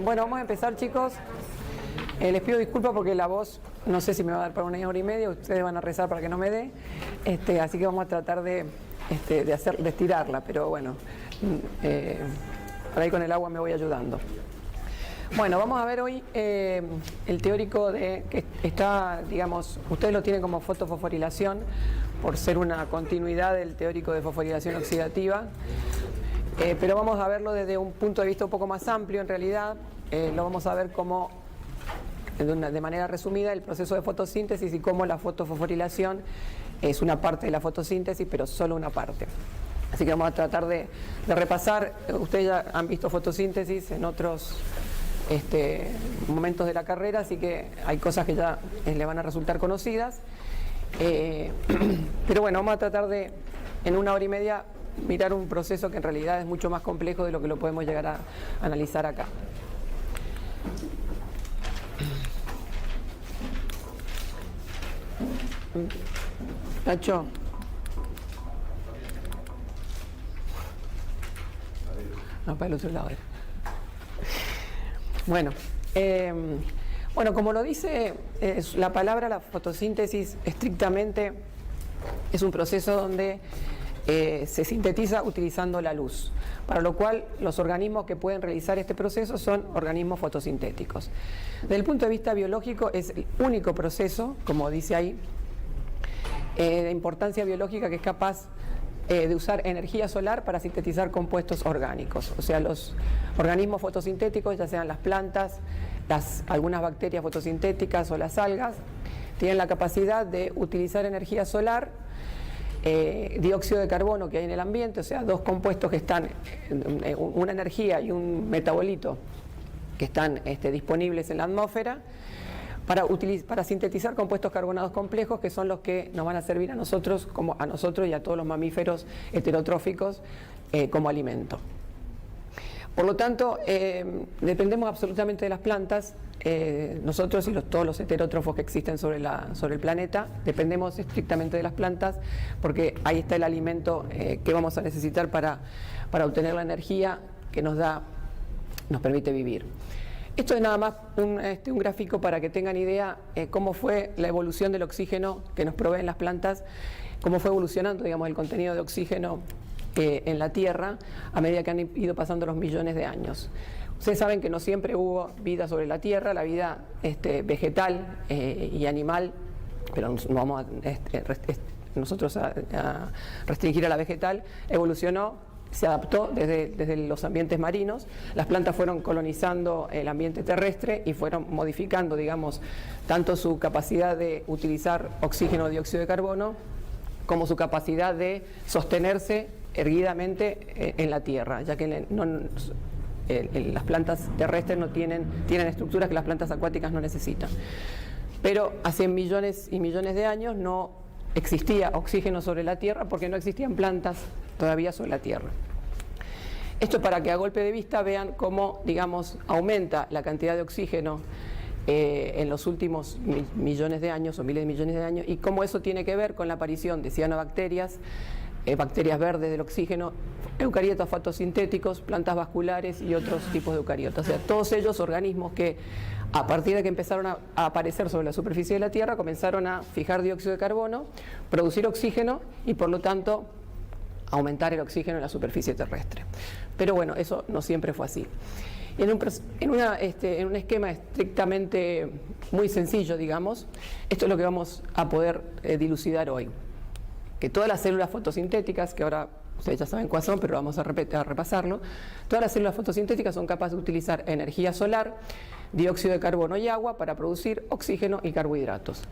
Bueno, vamos a empezar, chicos. Les pido disculpas porque la voz no sé si me va a dar para 1 hora y media. Ustedes van a rezar para que no me dé. Así que vamos a tratar de estirarla, pero bueno, por ahí con el agua me voy ayudando. Bueno, vamos a ver hoy el teórico que está, digamos, ustedes lo tienen como fotofosforilación por ser una continuidad del teórico de fosforilación oxidativa, pero vamos a verlo desde un punto de vista un poco más amplio en realidad. Lo vamos a ver como, de manera resumida, el proceso de fotosíntesis y cómo la fotofosforilación es una parte de la fotosíntesis, pero solo una parte. Así que vamos a tratar de repasar. Ustedes ya han visto fotosíntesis en otros momentos de la carrera, así que hay cosas que ya le van a resultar conocidas. Pero bueno, vamos a tratar de, en 1 hora y media, mirar un proceso que en realidad es mucho más complejo de lo que lo podemos llegar a analizar acá. Nacho. No, para el otro lado. Bueno, como lo dice la palabra, la fotosíntesis estrictamente es un proceso donde se sintetiza utilizando la luz, para lo cual los organismos que pueden realizar este proceso son organismos fotosintéticos. Desde el punto de vista biológico es el único proceso, como dice ahí, de importancia biológica que es capaz de usar energía solar para sintetizar compuestos orgánicos. O sea, los organismos fotosintéticos, ya sean las plantas, algunas bacterias fotosintéticas o las algas, tienen la capacidad de utilizar energía solar, dióxido de carbono que hay en el ambiente, o sea, dos compuestos que están, una energía y un metabolito que están disponibles en la atmósfera, para sintetizar compuestos carbonados complejos, que son los que nos van a servir a nosotros y a todos los mamíferos heterotróficos como alimento. Por lo tanto, dependemos absolutamente de las plantas. Nosotros y todos los heterótrofos que existen sobre el planeta dependemos estrictamente de las plantas, porque ahí está el alimento que vamos a necesitar para obtener la energía que nos permite vivir. Esto es nada más un gráfico para que tengan idea cómo fue la evolución del oxígeno que nos proveen las plantas, cómo fue evolucionando, digamos, el contenido de oxígeno en la Tierra a medida que han ido pasando los millones de años. Ustedes saben que no siempre hubo vida sobre la Tierra, la vida vegetal y animal, pero no vamos nosotros a restringir a la vegetal, evolucionó. Se adaptó desde los ambientes marinos. Las plantas fueron colonizando el ambiente terrestre y fueron modificando, digamos, tanto su capacidad de utilizar oxígeno o dióxido de carbono como su capacidad de sostenerse erguidamente en la tierra, ya que las plantas terrestres tienen estructuras que las plantas acuáticas no necesitan. Pero hace millones y millones de años no existía oxígeno sobre la tierra porque no existían plantas todavía sobre la tierra. Esto para que a golpe de vista vean cómo, digamos, aumenta la cantidad de oxígeno en los últimos millones de años o miles de millones de años, y cómo eso tiene que ver con la aparición de cianobacterias, bacterias verdes del oxígeno, eucariotas fotosintéticos, plantas vasculares y otros tipos de eucariotas. O sea, todos ellos organismos que a partir de que empezaron a aparecer sobre la superficie de la Tierra comenzaron a fijar dióxido de carbono, producir oxígeno y por lo tanto aumentar el oxígeno en la superficie terrestre. Pero bueno, eso no siempre fue así. En un esquema estrictamente muy sencillo, digamos, esto es lo que vamos a poder dilucidar hoy. Que todas las células fotosintéticas, que ahora ustedes ya saben cuáles son, pero vamos a repasarlo, todas las células fotosintéticas son capaces de utilizar energía solar, dióxido de carbono y agua para producir oxígeno y carbohidratos.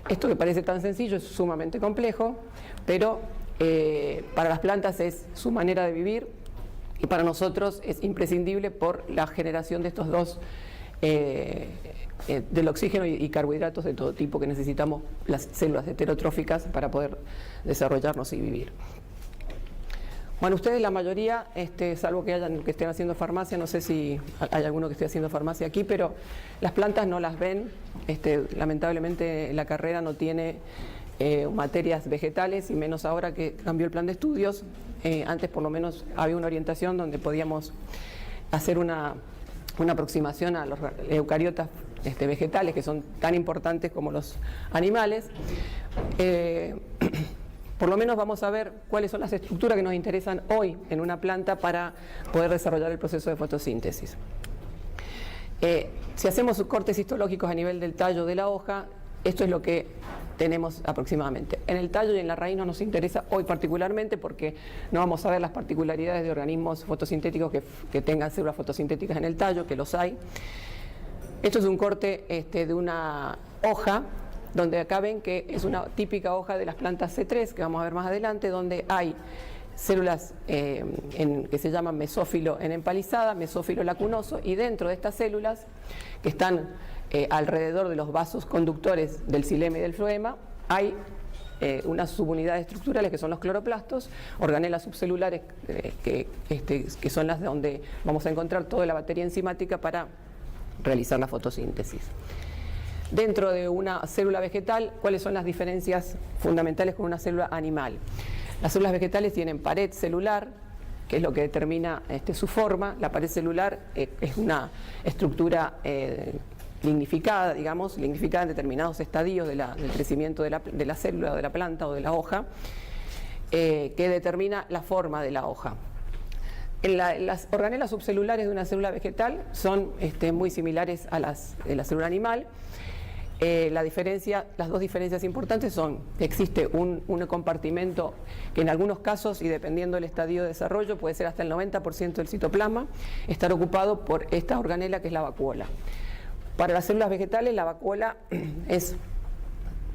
Esto que parece tan sencillo es sumamente complejo, pero para las plantas es su manera de vivir y para nosotros es imprescindible por la generación de estos dos, del oxígeno y carbohidratos de todo tipo que necesitamos las células heterotróficas para poder desarrollarnos y vivir. Bueno, ustedes la mayoría, salvo que estén haciendo farmacia, no sé si hay alguno que esté haciendo farmacia aquí, pero las plantas no las ven. Lamentablemente la carrera no tiene materias vegetales, y menos ahora que cambió el plan de estudios. Antes por lo menos había una orientación donde podíamos hacer una una aproximación a los eucariotas vegetales, que son tan importantes como los animales. Por lo menos vamos a ver cuáles son las estructuras que nos interesan hoy en una planta para poder desarrollar el proceso de fotosíntesis. Si hacemos cortes histológicos a nivel del tallo de la hoja, esto es lo que tenemos aproximadamente. En el tallo y en la raíz no nos interesa hoy particularmente porque no vamos a ver las particularidades de organismos fotosintéticos que tengan células fotosintéticas en el tallo, que los hay. Esto es un corte de una hoja, donde acá ven que es una típica hoja de las plantas C3, que vamos a ver más adelante, donde hay células que se llaman mesófilo en empalizada, mesófilo lacunoso, y dentro de estas células, que están alrededor de los vasos conductores del xilema y del floema, hay unas subunidades estructurales que son los cloroplastos, organelas subcelulares que son las donde vamos a encontrar toda la batería enzimática para realizar la fotosíntesis. Dentro de una célula vegetal, ¿cuáles son las diferencias fundamentales con una célula animal? Las células vegetales tienen pared celular, que es lo que determina su forma. La pared celular es una estructura lignificada, digamos, lignificada en determinados estadios del crecimiento de la célula, o de la planta o de la hoja, que determina la forma de la hoja. Las organelas subcelulares de una célula vegetal son muy similares a las de la célula animal. Las dos diferencias importantes son que existe un compartimento que en algunos casos, y dependiendo del estadio de desarrollo, puede ser hasta el 90% del citoplasma, estar ocupado por esta organela que es la vacuola. Para las células vegetales la vacuola es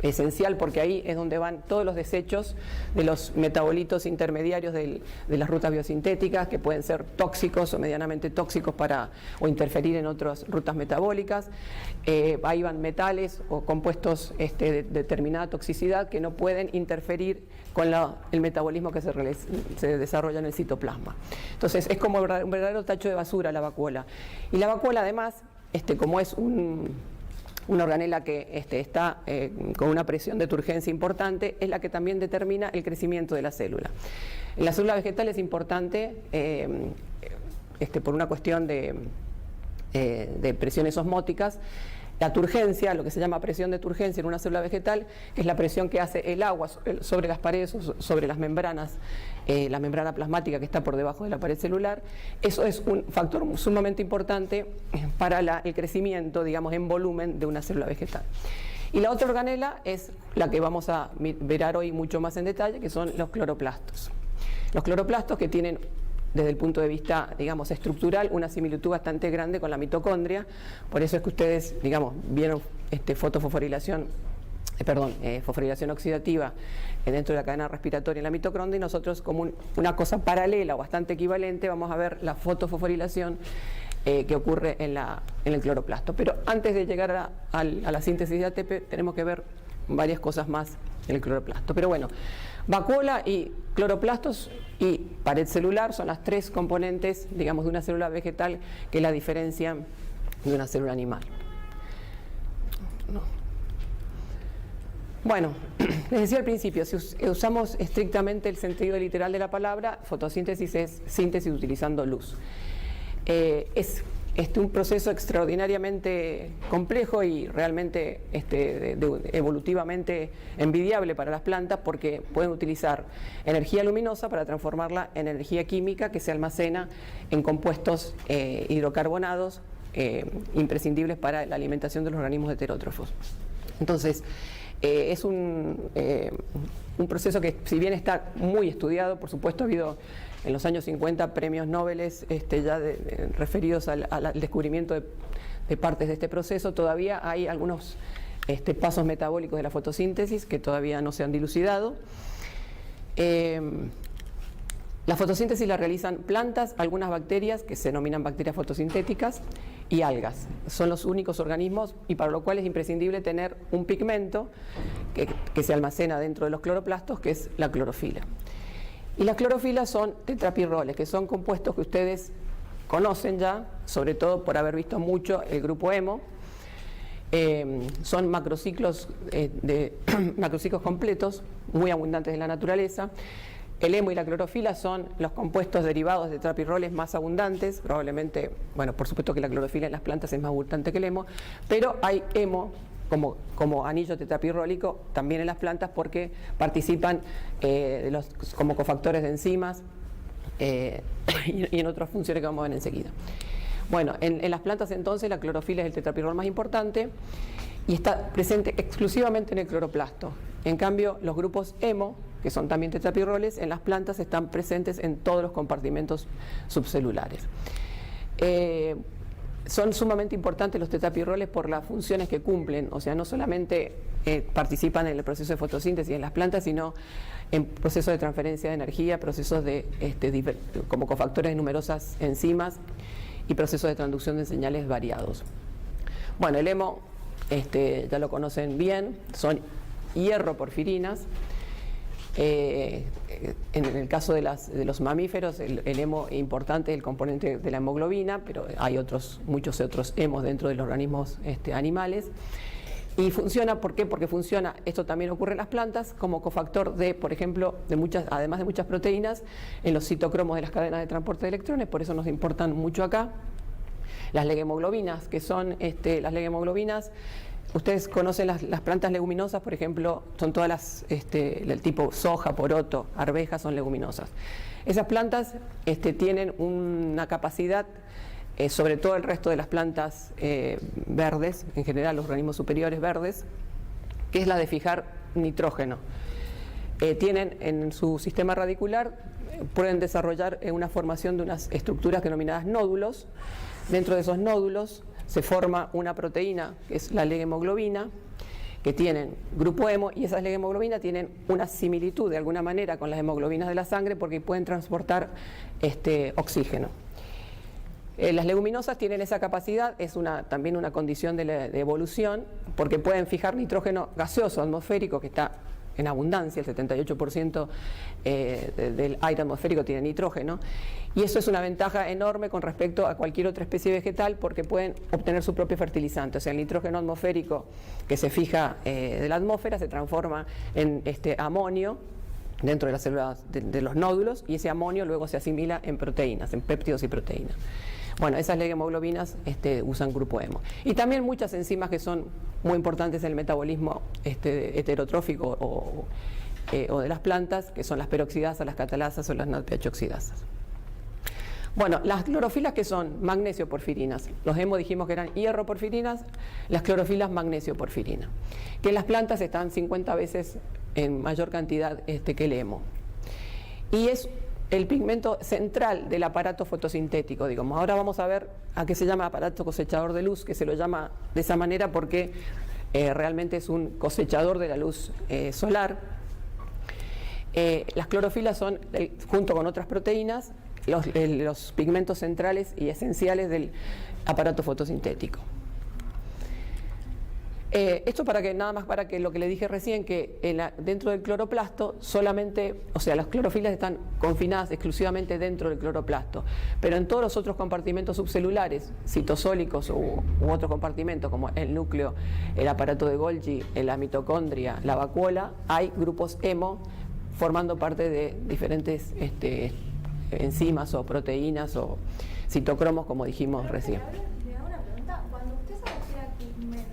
esencial porque ahí es donde van todos los desechos de los metabolitos intermediarios de las rutas biosintéticas, que pueden ser tóxicos o medianamente tóxicos o interferir en otras rutas metabólicas. Ahí van metales o compuestos de determinada toxicidad que no pueden interferir con el metabolismo que se desarrolla en el citoplasma. Entonces es como un verdadero tacho de basura la vacuola. Y la vacuola además, como es una organela que está con una presión de turgencia importante, es la que también determina el crecimiento de la célula. En la célula vegetal es importante por una cuestión de presiones osmóticas. La turgencia, lo que se llama presión de turgencia en una célula vegetal, que es la presión que hace el agua sobre las paredes o sobre las membranas, la membrana plasmática que está por debajo de la pared celular. Eso es un factor sumamente importante para el crecimiento, digamos, en volumen de una célula vegetal. Y la otra organela es la que vamos a ver hoy mucho más en detalle, que son los cloroplastos. Los cloroplastos, que tienen, desde el punto de vista, digamos, estructural, una similitud bastante grande con la mitocondria. Por eso es que ustedes, digamos, vieron fosforilación oxidativa dentro de la cadena respiratoria en la mitocondria, y nosotros, como una cosa paralela o bastante equivalente, vamos a ver la fotofosforilación que ocurre en el cloroplasto. Pero antes de llegar a la síntesis de ATP, tenemos que ver varias cosas más en el cloroplasto. Pero bueno, vacuola y cloroplastos y pared celular son las tres componentes, digamos, de una célula vegetal que la diferencian de una célula animal. Bueno, les decía al principio, si usamos estrictamente el sentido literal de la palabra, fotosíntesis es síntesis utilizando luz. Es un proceso extraordinariamente complejo y realmente evolutivamente envidiable para las plantas, porque pueden utilizar energía luminosa para transformarla en energía química que se almacena en compuestos hidrocarbonados imprescindibles para la alimentación de los organismos heterótrofos. Entonces, es un proceso que, si bien está muy estudiado, por supuesto ha habido en los años 50 premios Nobel referidos al descubrimiento de partes de este proceso. Todavía hay algunos pasos metabólicos de la fotosíntesis que todavía no se han dilucidado. La fotosíntesis la realizan plantas, algunas bacterias que se denominan bacterias fotosintéticas, y algas. Son los únicos organismos, y para lo cual es imprescindible tener un pigmento que se almacena dentro de los cloroplastos, que es la clorofila. Y las clorofilas son tetrapirroles, que son compuestos que ustedes conocen ya, sobre todo por haber visto mucho el grupo hemo. Son macrociclos, macrociclos completos, muy abundantes en la naturaleza. el hemo y la clorofila son los compuestos derivados de tetrapirroles más abundantes, probablemente, bueno, por supuesto que la clorofila en las plantas es más abundante que el hemo, pero hay hemo como anillo tetrapirrólico también en las plantas porque participan como cofactores de enzimas y en otras funciones que vamos a ver enseguida. Bueno, en las plantas entonces la clorofila es el tetrapirrol más importante y está presente exclusivamente en el cloroplasto. En cambio, los grupos hemo, que son también tetrapirroles, en las plantas están presentes en todos los compartimentos subcelulares. Son sumamente importantes los tetrapirroles por las funciones que cumplen, o sea, no solamente participan en el proceso de fotosíntesis en las plantas, sino en procesos de transferencia de energía, procesos como cofactores de numerosas enzimas y procesos de transducción de señales variados. Bueno, el hemo, ya lo conocen bien, son hierroporfirinas. En el caso de los mamíferos, el hemo importante es el componente de la hemoglobina, pero hay muchos otros hemos dentro de los organismos animales. Y funciona, ¿por qué? Porque funciona, esto también ocurre en las plantas, como cofactor por ejemplo, además de muchas proteínas, en los citocromos de las cadenas de transporte de electrones, por eso nos importan mucho acá. Las leghemoglobina, que son las leghemoglobina. Ustedes conocen las plantas leguminosas, por ejemplo, son todas del tipo soja, poroto, arveja, son leguminosas. Esas plantas tienen una capacidad, sobre todo el resto de las plantas verdes, en general los organismos superiores verdes, que es la de fijar nitrógeno. Tienen en su sistema radicular, pueden desarrollar una formación de unas estructuras denominadas nódulos. Dentro de esos nódulos se forma una proteína, que es la leghemoglobina, que tienen grupo hemo, y esas leghemoglobina tienen una similitud de alguna manera con las hemoglobinas de la sangre porque pueden transportar oxígeno. Las leguminosas tienen esa capacidad, es también una condición de evolución, porque pueden fijar nitrógeno gaseoso atmosférico que está en abundancia, el 78% del aire atmosférico tiene nitrógeno, y eso es una ventaja enorme con respecto a cualquier otra especie vegetal porque pueden obtener su propio fertilizante. O sea, el nitrógeno atmosférico que se fija de la atmósfera se transforma en amonio dentro de las células de los nódulos, y ese amonio luego se asimila en proteínas, en péptidos y proteínas. Bueno, esas leghemoglobina usan grupo hemo. Y también muchas enzimas que son muy importantes en el metabolismo heterotrófico o de las plantas, que son las peroxidasas, las catalasas o las NADPH oxidasas. Bueno, las clorofilas, que son magnesioporfirinas. Los hemo dijimos que eran hierroporfirinas, las clorofilas magnesioporfirina, que en las plantas están 50 veces en mayor cantidad que el hemo. Y es el pigmento central del aparato fotosintético, digamos. Ahora vamos a ver a qué se llama aparato cosechador de luz, que se lo llama de esa manera porque realmente es un cosechador de la luz solar. Las clorofilas son, junto con otras proteínas, los pigmentos centrales y esenciales del aparato fotosintético. Esto nada más para que lo que le dije recién, que dentro del cloroplasto solamente, o sea, las clorofilas están confinadas exclusivamente dentro del cloroplasto, pero en todos los otros compartimentos subcelulares, citosólicos u otros compartimentos como el núcleo, el aparato de Golgi, la mitocondria, la vacuola, hay grupos hemo formando parte de diferentes enzimas o proteínas o citocromos, como dijimos recién. Le hago una pregunta. Cuando usted se refiere a pigmento,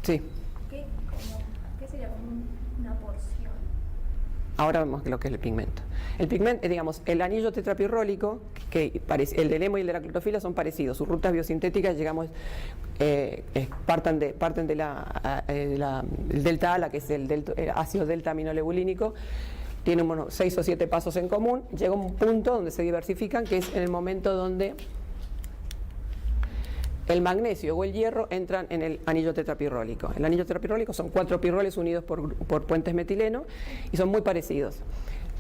Sí. ¿qué sería como una porción? Ahora vemos lo que es el pigmento. El pigmento, digamos, el anillo tetrapirrólico, el del hemo y el de la clorofila son parecidos. Sus rutas biosintéticas, parten del delta ALA, que es el ácido delta aminolebulínico. Tienen unos 6 o 7 pasos en común. Llega un punto donde se diversifican, que es en el momento donde el magnesio o el hierro entran en el anillo tetrapirrólico. El anillo tetrapirrólico son 4 pirroles unidos por puentes metileno y son muy parecidos.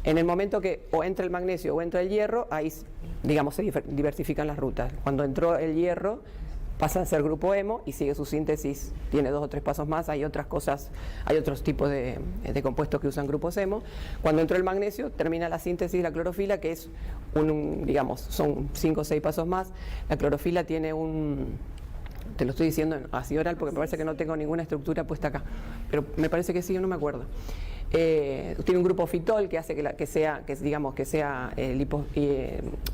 En el momento que o entra el magnesio o entra el hierro, ahí, digamos, se diversifican las rutas. Cuando entró el hierro, pasa a ser grupo hemo y sigue su síntesis, tiene 2 o 3 pasos más, hay otras cosas, hay otros tipos de compuestos que usan grupos hemo. Cuando entró el magnesio, termina la síntesis de la clorofila, que es digamos, son 5 o 6 pasos más. La clorofila tiene te lo estoy diciendo así oral porque me parece que no tengo ninguna estructura puesta acá, pero me parece que sí, no me acuerdo. tiene un grupo fitol que hace que sea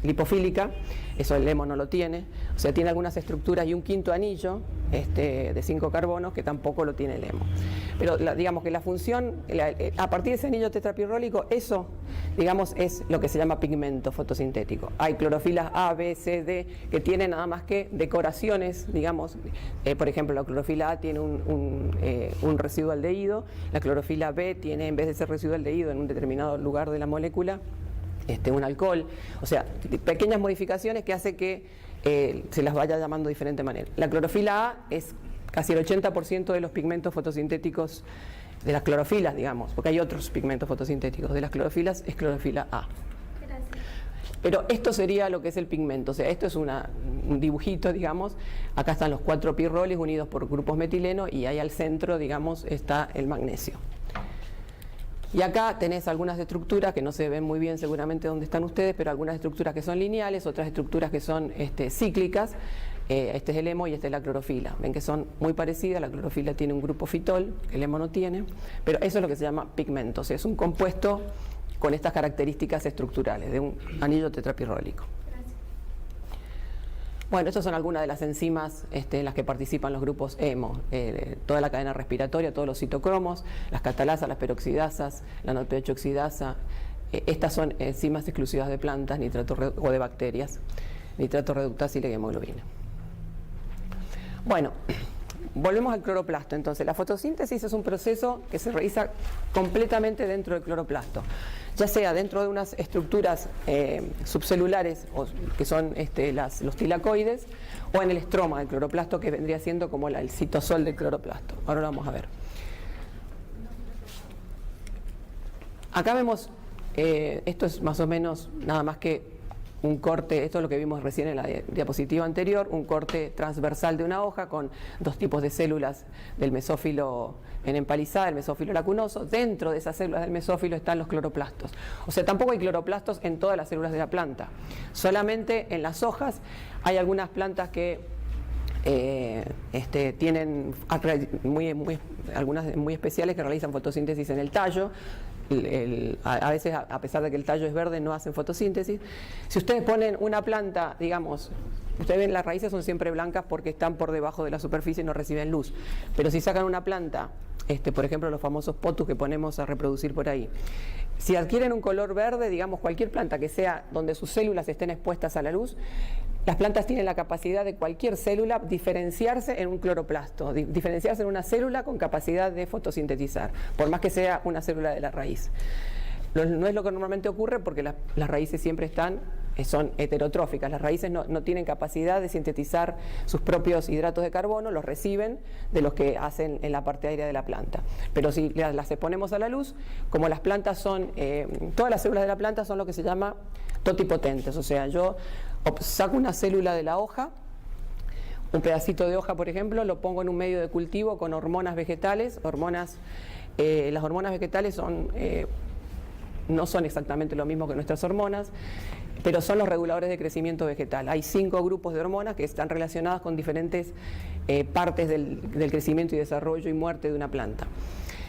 lipofílica, eso el hemo no lo tiene, o sea, tiene algunas estructuras y un quinto anillo de 5 carbonos que tampoco lo tiene el hemo. Pero digamos que la función, a partir de ese anillo tetrapirrólico, eso, digamos, es lo que se llama pigmento fotosintético. Hay clorofilas A, B, C, D, que tienen nada más que decoraciones, digamos, por ejemplo, la clorofila A tiene un residualdehído, la clorofila B tiene, en vez de ser residualdehído en un determinado lugar de la molécula, un alcohol, o sea, pequeñas modificaciones que hace que se las vaya llamando de diferente manera. La clorofila A es casi el 80% de los pigmentos fotosintéticos de las clorofilas, digamos, porque hay otros pigmentos fotosintéticos. De las clorofilas es clorofila A. Gracias. Pero esto sería lo que es el pigmento, o sea, esto es un dibujito, digamos. Acá están los 4 pirroles unidos por grupos metileno y ahí al centro, digamos, está el magnesio. Y acá tenés algunas estructuras que no se ven muy bien seguramente donde están ustedes, pero algunas estructuras que son lineales, otras estructuras que son cíclicas. Este es el hemo y esta es la clorofila. Ven que son muy parecidas, la clorofila tiene un grupo fitol, el hemo no tiene, pero eso es lo que se llama pigmento, o sea, es un compuesto con estas características estructurales de un anillo tetrapirrólico. Gracias. Bueno, estas son algunas de las enzimas en las que participan los grupos hemo, toda la cadena respiratoria, todos los citocromos, las catalasas, las peroxidasas, la no-peroxidasa. Estas son enzimas exclusivas de plantas, o de bacterias, nitrato reductásil y hemoglobina. Bueno, volvemos al cloroplasto. Entonces, la fotosíntesis es un proceso que se realiza completamente dentro del cloroplasto, ya sea dentro de unas estructuras subcelulares, que son los tilacoides, o en el estroma del cloroplasto, que vendría siendo como el citosol del cloroplasto. Ahora lo vamos a ver. Acá vemos, esto es más o menos nada más que un corte, esto es lo que vimos recién en la diapositiva anterior, un corte transversal de una hoja con 2 tipos de células del mesófilo en empalizada, el mesófilo lacunoso. Dentro de esas células del mesófilo están los cloroplastos. O sea, tampoco hay cloroplastos en todas las células de la planta. Solamente en las hojas hay algunas plantas que tienen algunas muy especiales que realizan fotosíntesis en el tallo. A veces, a pesar de que el tallo es verde, no hacen fotosíntesis. Si ustedes ponen una planta, digamos, ustedes ven las raíces son siempre blancas porque están por debajo de la superficie y no reciben luz. Pero si sacan una planta, por ejemplo los famosos potus que ponemos a reproducir por ahí, si adquieren un color verde, digamos cualquier planta que sea donde sus células estén expuestas a la luz, las plantas tienen la capacidad de cualquier célula diferenciarse en un cloroplasto, diferenciarse en una célula con capacidad de fotosintetizar, por más que sea una célula de la raíz. No es lo que normalmente ocurre porque las raíces siempre son heterotróficas. Las raíces no tienen capacidad de sintetizar sus propios hidratos de carbono, los reciben de los que hacen en la parte aérea de la planta. Pero si las exponemos a la luz, como las plantas son, todas las células de la planta son lo que se llama totipotentes, o sea, yo saco una célula de la hoja, un pedacito de hoja por ejemplo, lo pongo en un medio de cultivo con hormonas vegetales, las hormonas vegetales no son exactamente lo mismo que nuestras hormonas, pero son los reguladores de crecimiento vegetal. Hay 5 grupos de hormonas que están relacionadas con diferentes partes del crecimiento y desarrollo y muerte de una planta.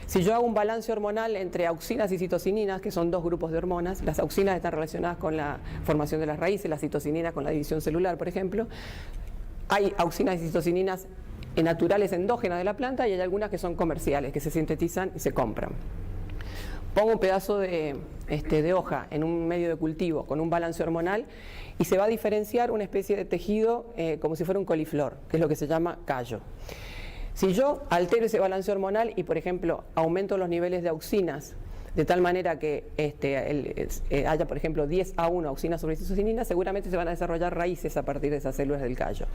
Si yo hago un balance hormonal entre auxinas y citocininas, que son 2 grupos de hormonas, las auxinas están relacionadas con la formación de las raíces, las citocininas con la división celular, por ejemplo. Hay auxinas y citocininas naturales endógenas de la planta y hay algunas que son comerciales, que se sintetizan y se compran. Pongo un pedazo de hoja en un medio de cultivo con un balance hormonal y se va a diferenciar una especie de tejido como si fuera un coliflor, que es lo que se llama callo. Si yo altero ese balance hormonal y, por ejemplo, aumento los niveles de auxinas de tal manera que haya, por ejemplo, 10:1 auxinas sobre citocinina, seguramente se van a desarrollar raíces a partir de esas células del callo.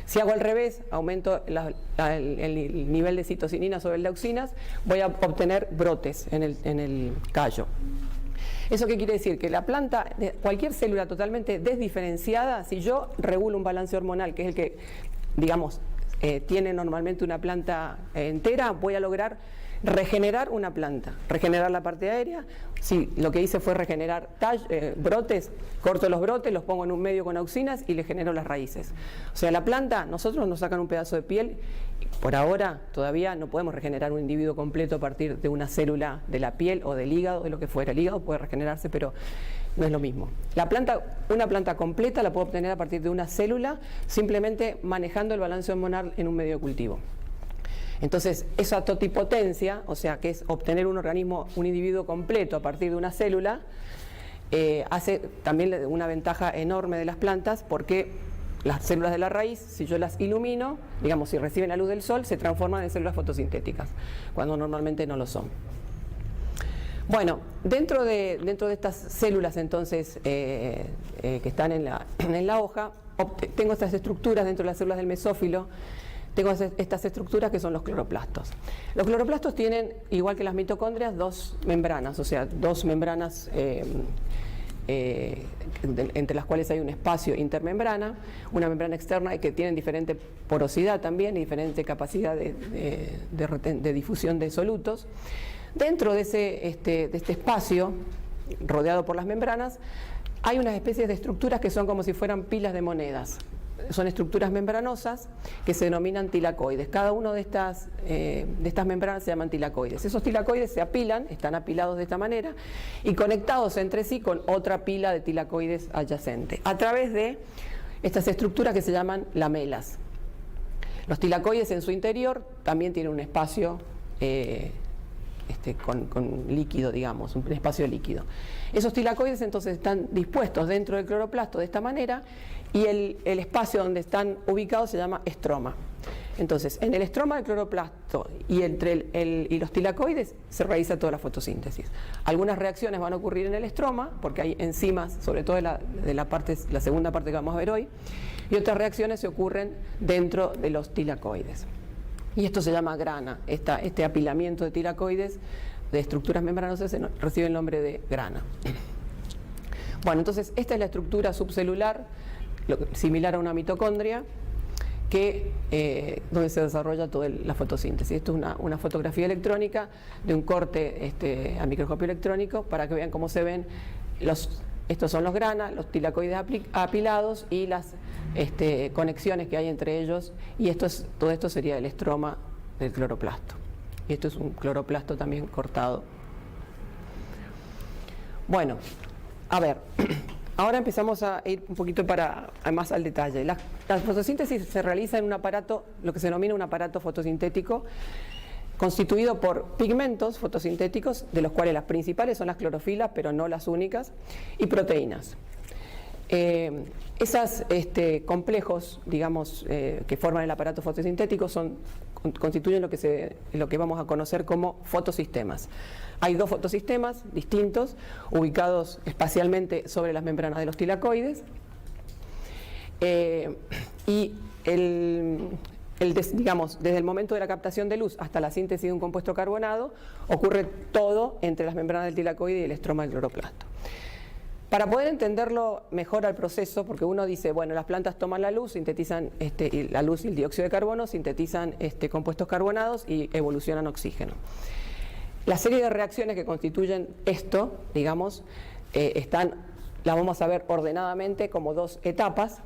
Si hago al revés, aumento el nivel de citocinina sobre el de auxinas, voy a obtener brotes en el callo. ¿Eso qué quiere decir? Que la planta, cualquier célula totalmente desdiferenciada, si yo regulo un balance hormonal, que es el que, digamos, tiene normalmente una planta entera, voy a lograr regenerar una planta, regenerar la parte aérea. Si lo que hice fue regenerar brotes, corto los brotes, los pongo en un medio con auxinas y le genero las raíces. O sea, la planta, nosotros nos sacan un pedazo de piel. Por ahora todavía no podemos regenerar un individuo completo a partir de una célula de la piel o del hígado, de lo que fuera. El hígado puede regenerarse, pero no es lo mismo. Una planta completa la puedo obtener a partir de una célula, simplemente manejando el balance hormonal en un medio de cultivo. Entonces, esa totipotencia, o sea, que es obtener un organismo, un individuo completo a partir de una célula, hace también una ventaja enorme de las plantas, porque las células de la raíz, si yo las ilumino, digamos, si reciben la luz del sol, se transforman en células fotosintéticas, cuando normalmente no lo son. Bueno, dentro de estas células, entonces, que están en la hoja, tengo estas estructuras dentro de las células del mesófilo. Tengo estas estructuras que son los cloroplastos. Los cloroplastos tienen, igual que las mitocondrias, dos membranas, o sea, dos membranas entre las cuales hay un espacio intermembrana, una membrana externa que tienen diferente porosidad también y diferente capacidad de difusión de solutos. Dentro de este espacio, rodeado por las membranas, hay unas especies de estructuras que son como si fueran pilas de monedas. Son estructuras membranosas que se denominan tilacoides. Cada una de estas membranas se llaman tilacoides. Esos tilacoides se apilan, están apilados de esta manera y conectados entre sí con otra pila de tilacoides adyacente, a través de estas estructuras que se llaman lamelas. Los tilacoides en su interior también tienen un espacio con líquido, digamos, un espacio líquido. Esos tilacoides entonces están dispuestos dentro del cloroplasto de esta manera, y el espacio donde están ubicados se llama estroma. Entonces, en el estroma del cloroplasto y entre y los tilacoides se realiza toda la fotosíntesis. Algunas reacciones van a ocurrir en el estroma, porque hay enzimas, sobre todo de la segunda parte que vamos a ver hoy, y otras reacciones se ocurren dentro de los tilacoides. Y esto se llama grana. Este apilamiento de tilacoides, de estructuras membranosas, recibe el nombre de grana. Bueno, entonces esta es la estructura subcelular, similar a una mitocondria, donde se desarrolla toda la fotosíntesis. Esto es una fotografía electrónica de un corte a microscopio electrónico, para que vean cómo se ven estos son los granas, los tilacoides apilados y las conexiones que hay entre ellos, y todo esto sería el estroma del cloroplasto. Y esto es un cloroplasto también cortado. Bueno, a ver, ahora empezamos a ir un poquito más al detalle. La fotosíntesis se realiza en un aparato, lo que se denomina un aparato fotosintético, constituido por pigmentos fotosintéticos, de los cuales las principales son las clorofilas, pero no las únicas, y proteínas. Esos complejos, digamos, que forman el aparato fotosintético constituyen lo que vamos a conocer como fotosistemas. Hay dos fotosistemas distintos, ubicados espacialmente sobre las membranas de los tilacoides, y digamos, desde el momento de la captación de luz hasta la síntesis de un compuesto carbonado, ocurre todo entre las membranas del tilacoide y el estroma del cloroplasto. Para poder entenderlo mejor al proceso, porque uno dice, bueno, las plantas toman la luz, sintetizan la luz y el dióxido de carbono, sintetizan compuestos carbonados y evolucionan oxígeno. La serie de reacciones que constituyen esto, digamos, la vamos a ver ordenadamente como dos etapas,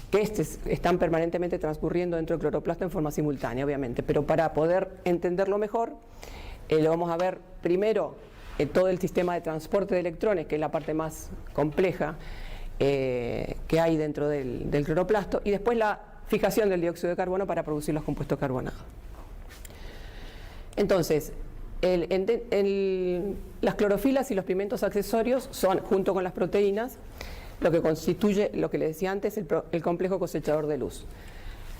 que están permanentemente transcurriendo dentro del cloroplasto en forma simultánea, obviamente, pero para poder entenderlo mejor, lo vamos a ver primero todo el sistema de transporte de electrones, que es la parte más compleja que hay dentro del cloroplasto, y después la fijación del dióxido de carbono para producir los compuestos carbonados. Entonces, las clorofilas y los pigmentos accesorios son, junto con las proteínas, lo que constituye, lo que les decía antes, el complejo cosechador de luz.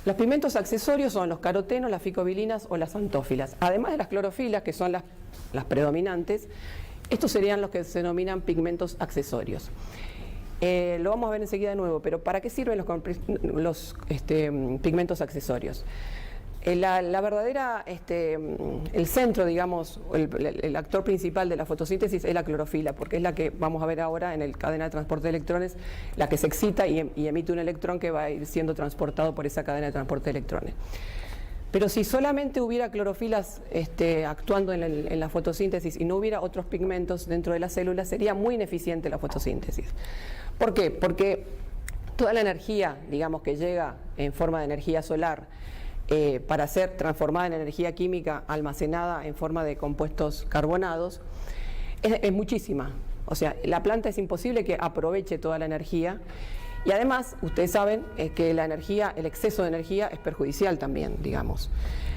Los pigmentos accesorios son los carotenos, las ficobilinas o las antófilas. Además de las clorofilas, que son las predominantes, estos serían los que se denominan pigmentos accesorios. Lo vamos a ver enseguida de nuevo, pero ¿para qué sirven los pigmentos accesorios? La verdadera, el centro, digamos, el actor principal de la fotosíntesis es la clorofila, porque es la que vamos a ver ahora en la cadena de transporte de electrones, la que se excita y emite un electrón que va a ir siendo transportado por esa cadena de transporte de electrones. Pero si solamente hubiera clorofilas actuando en la fotosíntesis y no hubiera otros pigmentos dentro de la célula, sería muy ineficiente la fotosíntesis. ¿Por qué? Porque toda la energía, digamos, que llega en forma de energía solar para ser transformada en energía química almacenada en forma de compuestos carbonados, es muchísima. O sea, la planta es imposible que aproveche toda la energía. Y además, ustedes saben que la energía, el exceso de energía es perjudicial también, digamos.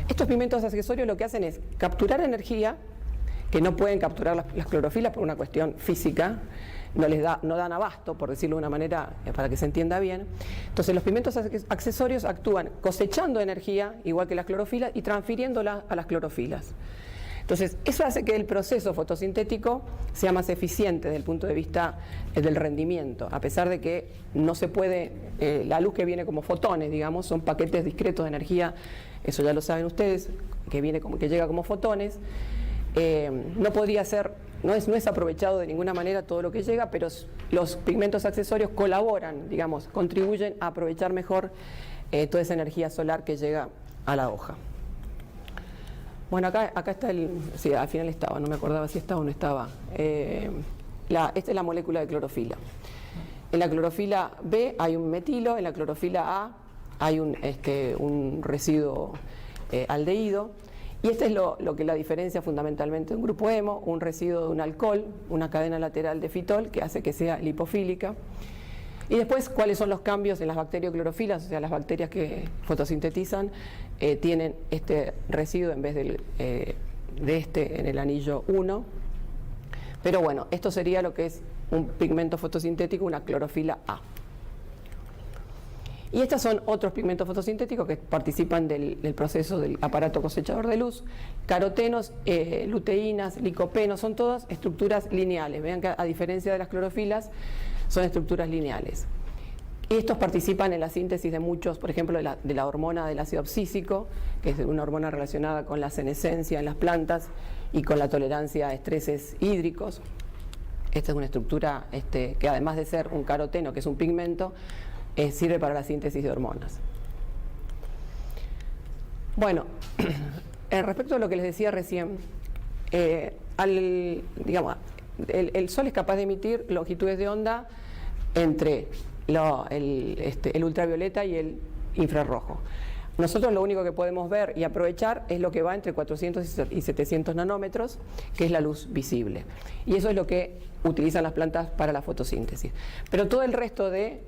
Estos pigmentos accesorios lo que hacen es capturar energía, que no pueden capturar las clorofilas por una cuestión física, no dan abasto, por decirlo de una manera para que se entienda bien. Entonces los pigmentos accesorios actúan cosechando energía, igual que las clorofilas, y transfiriéndola a las clorofilas. Entonces, eso hace que el proceso fotosintético sea más eficiente desde el punto de vista del rendimiento, a pesar de que no se puede, la luz que viene como fotones, digamos, son paquetes discretos de energía, eso ya lo saben ustedes, que llega como fotones, no podría ser, no es aprovechado de ninguna manera todo lo que llega, pero los pigmentos accesorios colaboran, digamos, contribuyen a aprovechar mejor toda esa energía solar que llega a la hoja. Bueno, acá está sí, al final estaba, no me acordaba si estaba o no estaba. Esta es la molécula de clorofila. En la clorofila B hay un metilo, en la clorofila A hay un residuo aldehído. Y este es lo que la diferencia fundamentalmente de un grupo hemo, un residuo de un alcohol, una cadena lateral de fitol que hace que sea lipofílica. Y después, ¿cuáles son los cambios en las bacterioclorofilas? O sea, las bacterias que fotosintetizan tienen este residuo en vez de en el anillo 1. Pero bueno, esto sería lo que es un pigmento fotosintético, una clorofila A. Y estos son otros pigmentos fotosintéticos que participan del proceso del aparato cosechador de luz. Carotenos, luteínas, licopenos, son todas estructuras lineales. Vean que a diferencia de las clorofilas, son estructuras lineales. Y estos participan en la síntesis de muchos, por ejemplo, de la hormona del ácido abscísico, que es una hormona relacionada con la senescencia en las plantas y con la tolerancia a estreses hídricos. Esta es una estructura que además de ser un caroteno, que es un pigmento, sirve para la síntesis de hormonas. Bueno, respecto a lo que les decía recién, el Sol es capaz de emitir longitudes de onda entre el ultravioleta y el infrarrojo. Nosotros lo único que podemos ver y aprovechar es lo que va entre 400 y 700 nanómetros, que es la luz visible. Y eso es lo que utilizan las plantas para la fotosíntesis. Pero todo el resto de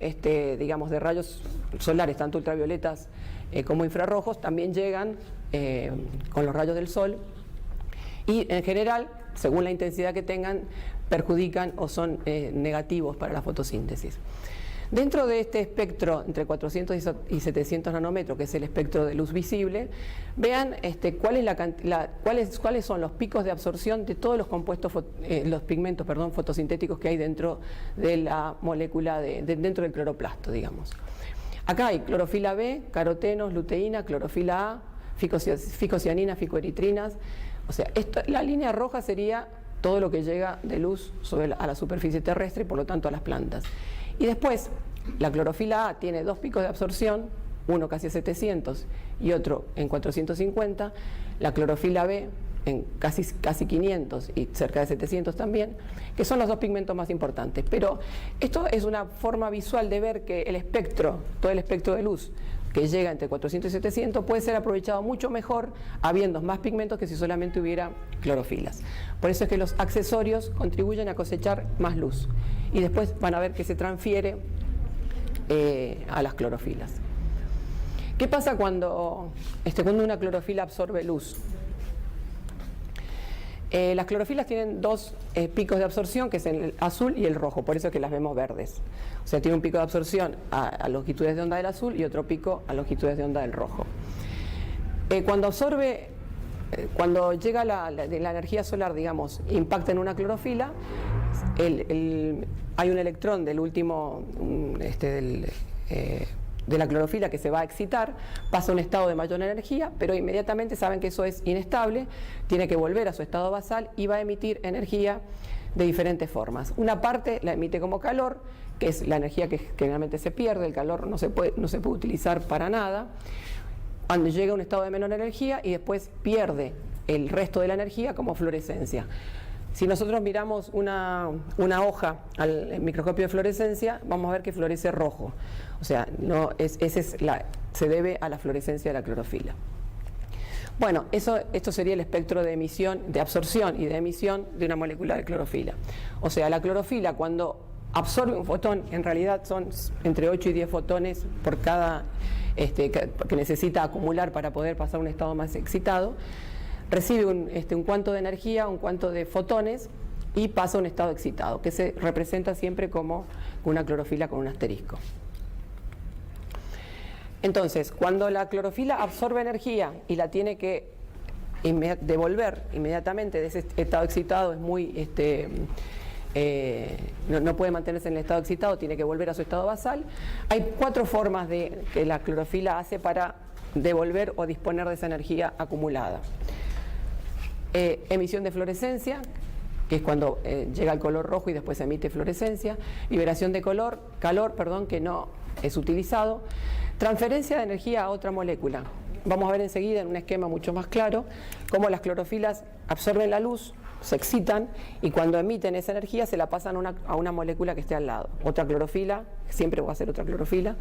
rayos solares, tanto ultravioletas como infrarrojos, también llegan con los rayos del sol y en general, según la intensidad que tengan, perjudican o son negativos para la fotosíntesis. Dentro de este espectro entre 400 y 700 nanómetros, que es el espectro de luz visible, vean cuáles son los picos de absorción de todos los compuestos, los pigmentos fotosintéticos que hay dentro de la molécula, dentro del cloroplasto, digamos. Acá hay clorofila B, carotenos, luteína, clorofila A, ficocianina, ficoeritrinas. O sea, la línea roja sería todo lo que llega de luz a la superficie terrestre y por lo tanto a las plantas. Y después, la clorofila A tiene dos picos de absorción, uno casi a 700 y otro en 450, la clorofila B en casi 500 y cerca de 700 también, que son los dos pigmentos más importantes. Pero esto es una forma visual de ver que el espectro, todo el espectro de luz que llega entre 400 y 700 puede ser aprovechado mucho mejor habiendo más pigmentos que si solamente hubiera clorofilas. Por eso es que los accesorios contribuyen a cosechar más luz y después van a ver que se transfiere a las clorofilas. ¿Qué pasa cuando una clorofila absorbe luz? Las clorofilas tienen dos picos de absorción, que es el azul y el rojo, por eso es que las vemos verdes. O sea, tiene un pico de absorción a longitudes de onda del azul y otro pico a longitudes de onda del rojo. Cuando llega la energía solar, digamos, impacta en una clorofila, hay un electrón del último, de la clorofila que se va a excitar, pasa a un estado de mayor energía, pero inmediatamente saben que eso es inestable, tiene que volver a su estado basal y va a emitir energía de diferentes formas. Una parte la emite como calor, que es la energía que generalmente se pierde, el calor no se puede utilizar para nada. cuando llega a un estado de menor energía y después pierde el resto de la energía como fluorescencia. Si nosotros miramos una hoja al microscopio de fluorescencia, vamos a ver que florece rojo. O sea, se debe a la fluorescencia de la clorofila. Bueno, esto sería el espectro de emisión, de absorción y de emisión de una molécula de clorofila. O sea, la clorofila cuando absorbe un fotón, en realidad son entre 8 y 10 fotones por cada que necesita acumular para poder pasar a un estado más excitado, recibe un cuanto de energía, un cuanto de fotones y pasa a un estado excitado, que se representa siempre como una clorofila con un asterisco. Entonces, cuando la clorofila absorbe energía y la tiene que devolver inmediatamente de ese estado excitado, es muy no puede mantenerse en el estado excitado, tiene que volver a su estado basal. Hay 4 formas que la clorofila hace para devolver o disponer de esa energía acumulada. Emisión de fluorescencia, que es cuando llega el color rojo y después emite fluorescencia. Liberación de calor, que no es utilizado. Transferencia de energía a otra molécula. Vamos a ver enseguida en un esquema mucho más claro cómo las clorofilas absorben la luz, se excitan y cuando emiten esa energía se la pasan a una molécula que esté al lado. Otra clorofila, siempre va a ser otra clorofila.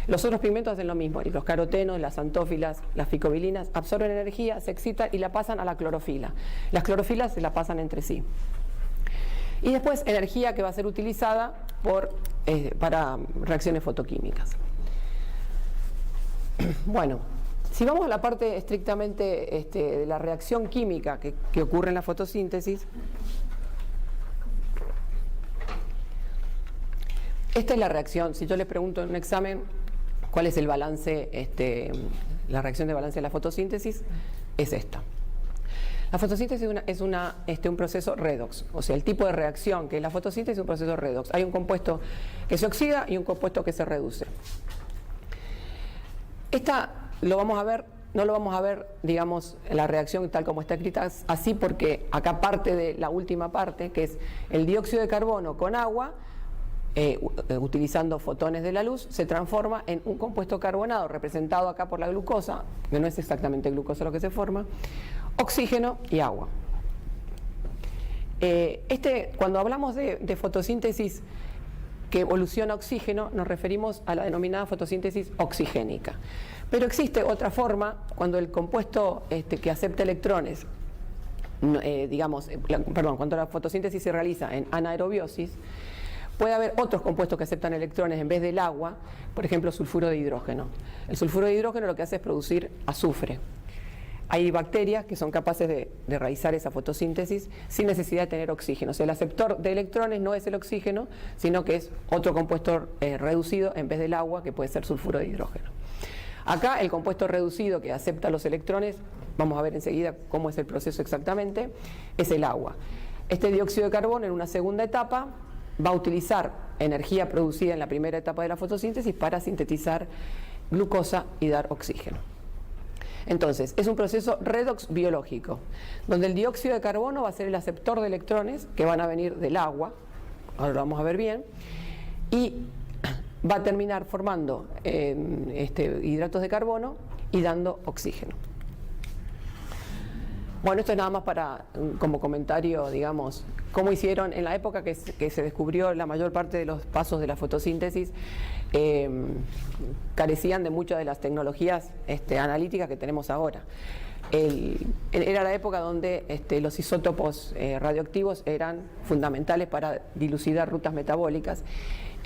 Los otros pigmentos hacen lo mismo, los carotenos, las antófilas, las ficobilinas, absorben energía, se excitan y la pasan a la clorofila. Las clorofilas se la pasan entre sí. Y después energía que va a ser utilizada para reacciones fotoquímicas. Bueno, si vamos a la parte estrictamente de la reacción química que ocurre en la fotosíntesis, esta es la reacción. Si yo les pregunto en un examen cuál es el balance, la reacción de balance de la fotosíntesis, es esta. La fotosíntesis es un proceso redox, o sea, el tipo de reacción que es la fotosíntesis es un proceso redox. Hay un compuesto que se oxida y un compuesto que se reduce. Esta no lo vamos a ver, digamos, la reacción tal como está escrita así, porque acá parte de la última parte, que es el dióxido de carbono con agua, utilizando fotones de la luz, se transforma en un compuesto carbonado, representado acá por la glucosa, que no es exactamente glucosa lo que se forma, oxígeno y agua. Cuando hablamos de fotosíntesis que evoluciona oxígeno, nos referimos a la denominada fotosíntesis oxigénica. Pero existe otra forma, cuando el compuesto que acepta electrones, cuando la fotosíntesis se realiza en anaerobiosis, puede haber otros compuestos que aceptan electrones en vez del agua, por ejemplo, sulfuro de hidrógeno. El sulfuro de hidrógeno lo que hace es producir azufre. Hay bacterias que son capaces de realizar esa fotosíntesis sin necesidad de tener oxígeno. O sea, el aceptor de electrones no es el oxígeno, sino que es otro compuesto reducido en vez del agua, que puede ser sulfuro de hidrógeno. Acá el compuesto reducido que acepta los electrones, vamos a ver enseguida cómo es el proceso exactamente, es el agua. Este dióxido de carbono en una segunda etapa va a utilizar energía producida en la primera etapa de la fotosíntesis para sintetizar glucosa y dar oxígeno. Entonces, es un proceso redox biológico, donde el dióxido de carbono va a ser el aceptor de electrones que van a venir del agua, ahora lo vamos a ver bien, y va a terminar formando hidratos de carbono y dando oxígeno. Bueno, esto es nada más como comentario, digamos, cómo hicieron en la época que se descubrió la mayor parte de los pasos de la fotosíntesis, carecían de muchas de las tecnologías analíticas que tenemos ahora. Era la época donde los isótopos radioactivos eran fundamentales para dilucidar rutas metabólicas.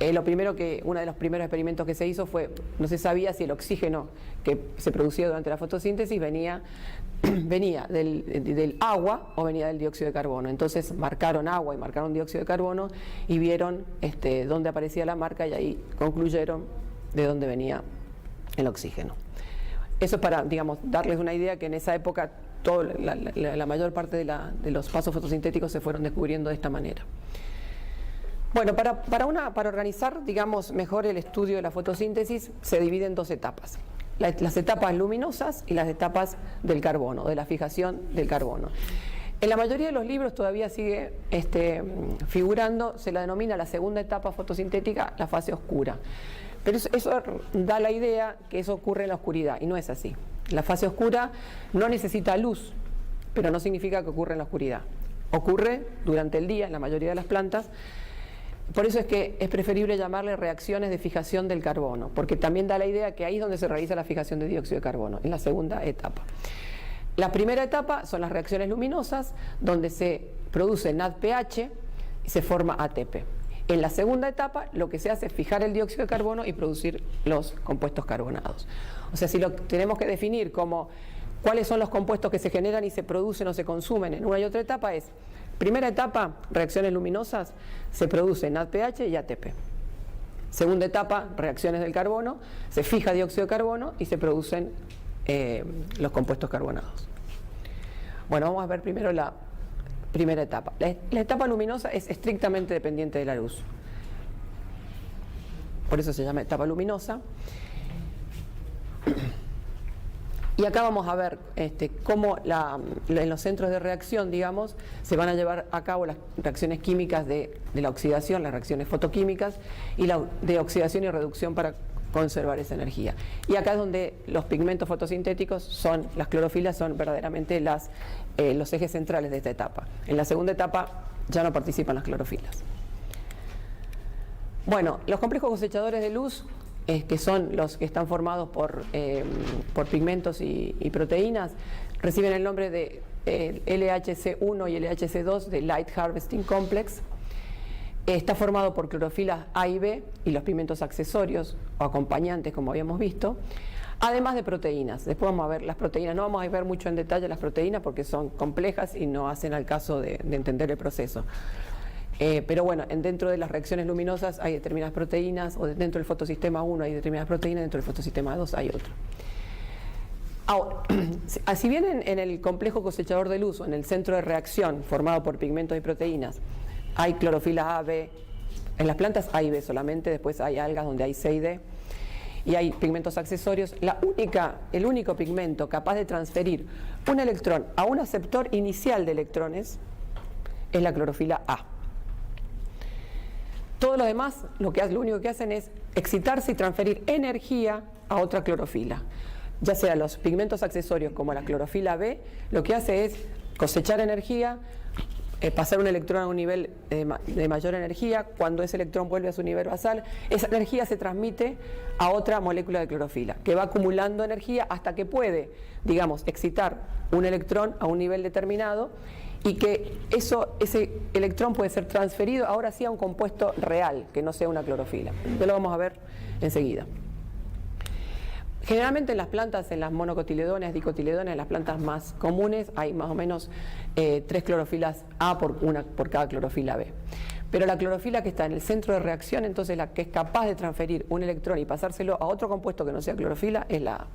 Uno de los primeros experimentos que se hizo fue, no se sabía si el oxígeno que se producía durante la fotosíntesis venía del agua o venía del dióxido de carbono. Entonces marcaron agua y marcaron dióxido de carbono y vieron dónde aparecía la marca y ahí concluyeron de dónde venía el oxígeno. Eso es para, digamos, darles una idea que en esa época la mayor parte de los pasos fotosintéticos se fueron descubriendo de esta manera. Bueno, para organizar, digamos, mejor el estudio de la fotosíntesis, se divide en 2 etapas. Las etapas luminosas y las etapas del carbono, de la fijación del carbono. En la mayoría de los libros todavía sigue figurando, se la denomina la segunda etapa fotosintética, la fase oscura. Pero eso da la idea que eso ocurre en la oscuridad, y no es así. La fase oscura no necesita luz, pero no significa que ocurre en la oscuridad. Ocurre durante el día en la mayoría de las plantas. Por eso es que es preferible llamarle reacciones de fijación del carbono, porque también da la idea que ahí es donde se realiza la fijación de dióxido de carbono, en la segunda etapa. La primera etapa son las reacciones luminosas, donde se produce NADPH y se forma ATP. En la segunda etapa lo que se hace es fijar el dióxido de carbono y producir los compuestos carbonados. O sea, si lo tenemos que definir como cuáles son los compuestos que se generan y se producen o se consumen en una y otra etapa es: primera etapa, reacciones luminosas, se produce NADPH y ATP. Segunda etapa, reacciones del carbono, se fija dióxido de carbono y se producen los compuestos carbonados. Bueno, vamos a ver primero la primera etapa. La etapa luminosa es estrictamente dependiente de la luz. Por eso se llama etapa luminosa. Y acá vamos a ver cómo en los centros de reacción, digamos, se van a llevar a cabo las reacciones químicas de la oxidación, las reacciones fotoquímicas, y la de oxidación y reducción para conservar esa energía. Y acá es donde los pigmentos fotosintéticos las clorofilas son verdaderamente los ejes centrales de esta etapa. En la segunda etapa ya no participan las clorofilas. Bueno, los complejos cosechadores de luz, que son los que están formados por pigmentos y proteínas, reciben el nombre de LHC1 y LHC2 de Light Harvesting Complex. Está formado por clorofilas A y B y los pigmentos accesorios o acompañantes, como habíamos visto, además de proteínas. Después vamos a ver las proteínas. No vamos a ver mucho en detalle las proteínas porque son complejas y no hacen al caso de entender el proceso. Pero bueno, dentro de las reacciones luminosas hay determinadas proteínas, o dentro del fotosistema 1 hay determinadas proteínas, dentro del fotosistema 2 hay otro. Ahora, si bien en el complejo cosechador de luz o en el centro de reacción formado por pigmentos y proteínas hay clorofilas A, B, en las plantas A y B solamente, después hay algas donde hay C y D, y hay pigmentos accesorios, el único pigmento capaz de transferir un electrón a un aceptor inicial de electrones es la clorofila A. Todo lo demás, lo único que hacen es excitarse y transferir energía a otra clorofila. Ya sea los pigmentos accesorios como la clorofila B, lo que hace es cosechar energía, pasar un electrón a un nivel de mayor energía. Cuando ese electrón vuelve a su nivel basal, esa energía se transmite a otra molécula de clorofila, que va acumulando energía hasta que puede, digamos, excitar un electrón a un nivel determinado, y que ese electrón puede ser transferido ahora sí a un compuesto real, que no sea una clorofila. Ya lo vamos a ver enseguida. Generalmente en las plantas, en las monocotiledones, dicotiledones, en las plantas más comunes, hay más o menos 3 clorofilas A por cada clorofila B. Pero la clorofila que está en el centro de reacción, entonces la que es capaz de transferir un electrón y pasárselo a otro compuesto que no sea clorofila, es la A.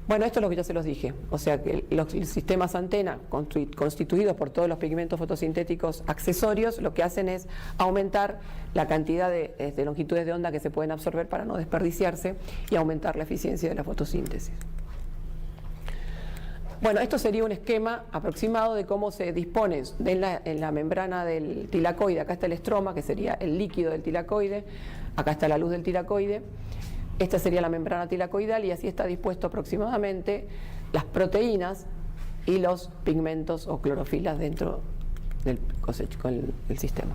Bueno, esto es lo que ya se los dije, o sea que los sistemas antena constituidos por todos los pigmentos fotosintéticos accesorios lo que hacen es aumentar la cantidad de longitudes de onda que se pueden absorber para no desperdiciarse y aumentar la eficiencia de la fotosíntesis. Bueno, esto sería un esquema aproximado de cómo se dispone en la membrana del tilacoide. Acá está el estroma, que sería el líquido del tilacoide, acá está la luz del tilacoide. Esta sería la membrana tilacoidal y así está dispuesto aproximadamente las proteínas y los pigmentos o clorofilas dentro del sistema.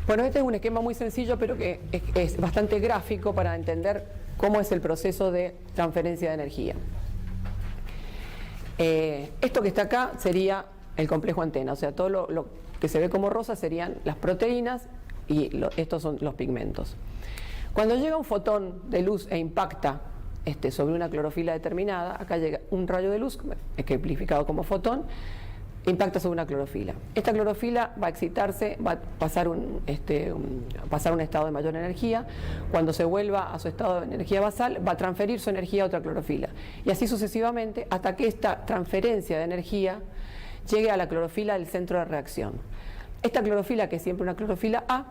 Bueno, este es un esquema muy sencillo, pero que es bastante gráfico para entender cómo es el proceso de transferencia de energía. Esto que está acá sería el complejo antena, o sea, todo lo que se ve como rosa serían las proteínas y estos son los pigmentos. Cuando llega un fotón de luz e impacta sobre una clorofila determinada, acá llega un rayo de luz, ejemplificado como fotón, impacta sobre una clorofila. Esta clorofila va a excitarse, va a pasar un estado de mayor energía. Cuando se vuelva a su estado de energía basal, va a transferir su energía a otra clorofila. Y así sucesivamente hasta que esta transferencia de energía llegue a la clorofila del centro de reacción. Esta clorofila, que es siempre una clorofila A,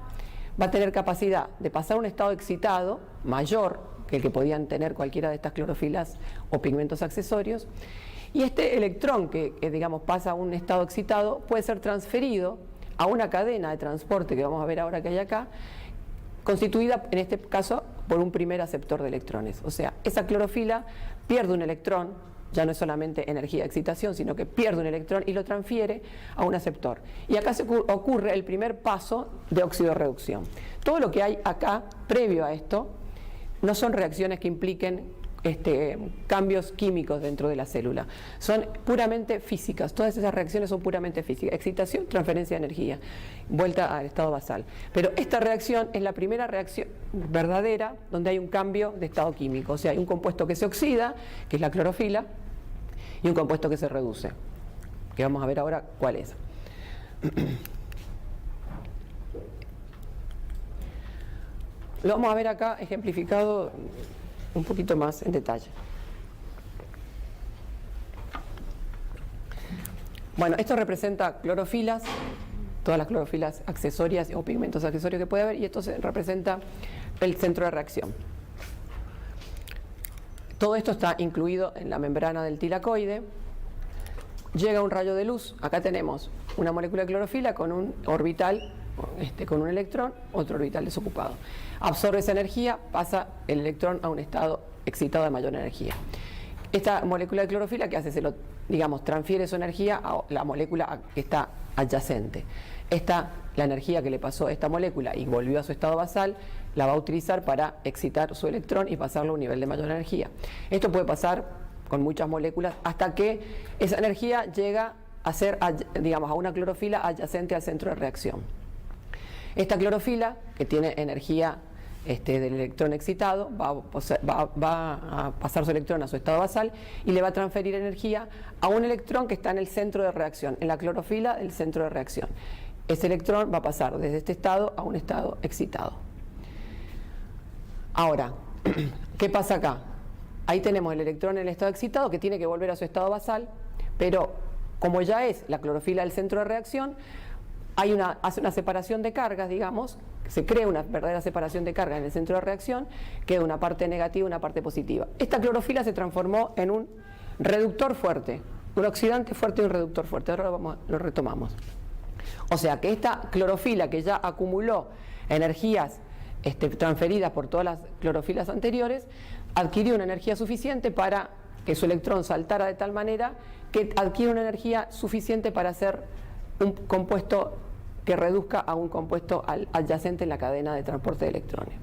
va a tener capacidad de pasar un estado excitado mayor que el que podían tener cualquiera de estas clorofilas o pigmentos accesorios, y este electrón que digamos pasa a un estado excitado puede ser transferido a una cadena de transporte que vamos a ver ahora que hay acá, constituida en este caso por un primer aceptor de electrones. O sea, esa clorofila pierde un electrón, ya no es solamente energía de excitación, sino que pierde un electrón y lo transfiere a un aceptor. Y acá se ocurre el primer paso de oxidorreducción. Todo lo que hay acá, previo a esto, no son reacciones que impliquen cambios químicos dentro de la célula. Son puramente físicas. Todas esas reacciones son puramente físicas. Excitación, transferencia de energía, vuelta al estado basal. Pero esta reacción es la primera reacción verdadera donde hay un cambio de estado químico. O sea, hay un compuesto que se oxida, que es la clorofila, y un compuesto que se reduce, que vamos a ver ahora cuál es. Lo vamos a ver acá ejemplificado un poquito más en detalle. Bueno, esto representa clorofilas, todas las clorofilas accesorias o pigmentos accesorios que puede haber, y esto representa el centro de reacción. Todo esto está incluido en la membrana del tilacoide. Llega un rayo de luz, acá tenemos una molécula de clorofila con un orbital, con un electrón, otro orbital desocupado. Absorbe esa energía, pasa el electrón a un estado excitado de mayor energía. Esta molécula de clorofila, ¿qué hace? Transfiere su energía a la molécula que está adyacente. La energía que le pasó a esta molécula y volvió a su estado basal, la va a utilizar para excitar su electrón y pasarlo a un nivel de mayor energía. Esto puede pasar con muchas moléculas hasta que esa energía llega a ser, a una clorofila adyacente al centro de reacción. Esta clorofila, que tiene energía del electrón excitado, va a pasar su electrón a su estado basal y le va a transferir energía a un electrón que está en el centro de reacción, en la clorofila del centro de reacción. Ese electrón va a pasar desde este estado a un estado excitado. Ahora, ¿qué pasa acá? Ahí tenemos el electrón en el estado excitado que tiene que volver a su estado basal, pero como ya es la clorofila del centro de reacción, hace una separación de cargas, se crea una verdadera separación de cargas en el centro de reacción, queda una parte negativa y una parte positiva. Esta clorofila se transformó en un reductor fuerte, un oxidante fuerte y un reductor fuerte. Ahora lo retomamos. O sea que esta clorofila que ya acumuló energías transferidas por todas las clorofilas anteriores, adquirió una energía suficiente para que su electrón saltara de tal manera que adquiere una energía suficiente para hacer un compuesto que reduzca a un compuesto adyacente en la cadena de transporte de electrones.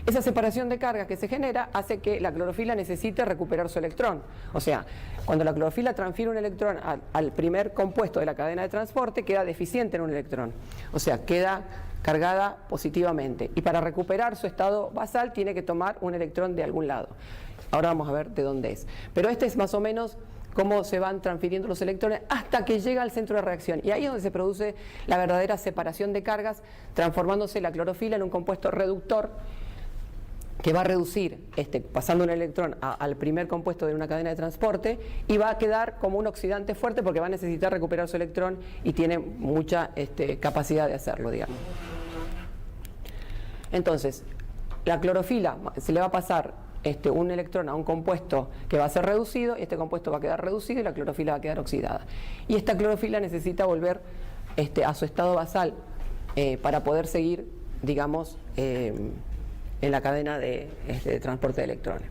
Esa separación de cargas que se genera hace que la clorofila necesite recuperar su electrón. O sea, cuando la clorofila transfiere un electrón al primer compuesto de la cadena de transporte, queda deficiente en un electrón. O sea, queda cargada positivamente. Y para recuperar su estado basal tiene que tomar un electrón de algún lado. Ahora vamos a ver de dónde es. Pero este es más o menos cómo se van transfiriendo los electrones hasta que llega al centro de reacción. Y ahí es donde se produce la verdadera separación de cargas, transformándose la clorofila en un compuesto reductor que va a reducir, pasando un electrón al primer compuesto de una cadena de transporte, y va a quedar como un oxidante fuerte porque va a necesitar recuperar su electrón y tiene mucha capacidad de hacerlo, Entonces, la clorofila se le va a pasar un electrón a un compuesto que va a ser reducido, y este compuesto va a quedar reducido y la clorofila va a quedar oxidada. Y esta clorofila necesita volver a su estado basal para poder seguir, en la cadena de transporte de electrones.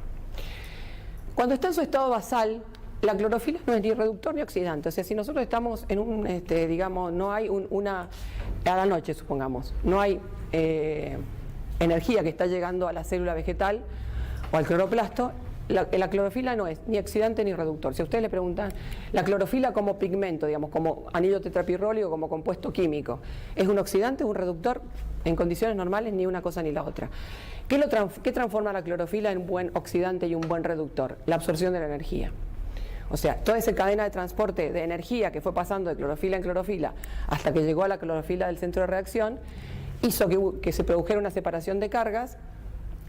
Cuando está en su estado basal, la clorofila no es ni reductor ni oxidante. O sea, si nosotros estamos en no hay a la noche, supongamos, no hay energía que está llegando a la célula vegetal o al cloroplasto, la clorofila no es ni oxidante ni reductor. Si a ustedes le preguntan, la clorofila como pigmento, como anillo tetrapirróleo, como compuesto químico, ¿es un oxidante o un reductor? En condiciones normales ni una cosa ni la otra. ¿Qué transforma la clorofila en un buen oxidante y un buen reductor? La absorción de la energía. O sea, toda esa cadena de transporte de energía que fue pasando de clorofila en clorofila hasta que llegó a la clorofila del centro de reacción, hizo que se produjera una separación de cargas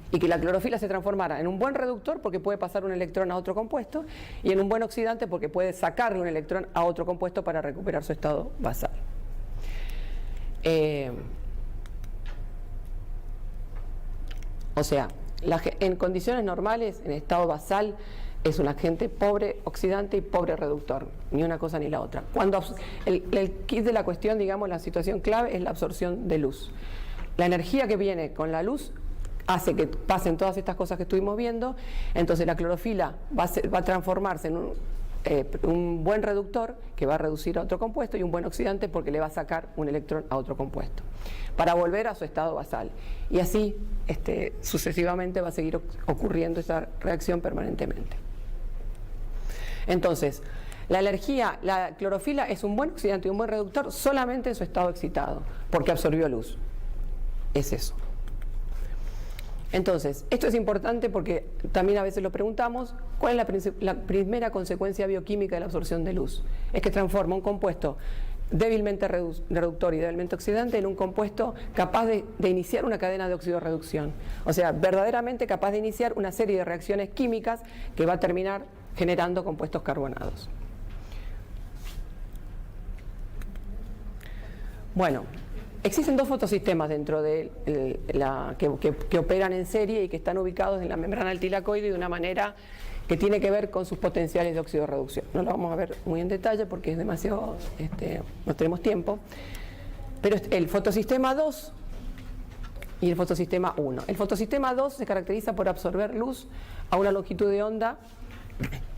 y que la clorofila se transformara en un buen reductor porque puede pasar un electrón a otro compuesto, y en un buen oxidante porque puede sacarle un electrón a otro compuesto para recuperar su estado basal. O sea, en condiciones normales, en estado basal, es un agente pobre oxidante y pobre reductor, ni una cosa ni la otra. Cuando el kit de la cuestión, la situación clave es la absorción de luz. La energía que viene con la luz hace que pasen todas estas cosas que estuvimos viendo. Entonces la clorofila va a transformarse en un buen reductor que va a reducir a otro compuesto y un buen oxidante porque le va a sacar un electrón a otro compuesto para volver a su estado basal. Y así sucesivamente va a seguir ocurriendo esta reacción permanentemente. Entonces, la clorofila es un buen oxidante y un buen reductor solamente en su estado excitado, porque absorbió luz. Es eso. Entonces, esto es importante porque también a veces lo preguntamos, ¿cuál es la primera consecuencia bioquímica de la absorción de luz? Es que transforma un compuesto débilmente reductor y débilmente oxidante en un compuesto capaz de iniciar una cadena de oxidorreducción. O sea, verdaderamente capaz de iniciar una serie de reacciones químicas que va a terminar generando compuestos carbonados. Bueno, existen dos fotosistemas dentro de que operan en serie y que están ubicados en la membrana del tilacoide de una manera que tiene que ver con sus potenciales de oxidorreducción. No lo vamos a ver muy en detalle porque es demasiado, no tenemos tiempo. Pero el fotosistema 2 y el fotosistema 1. El fotosistema 2 se caracteriza por absorber luz a una longitud de onda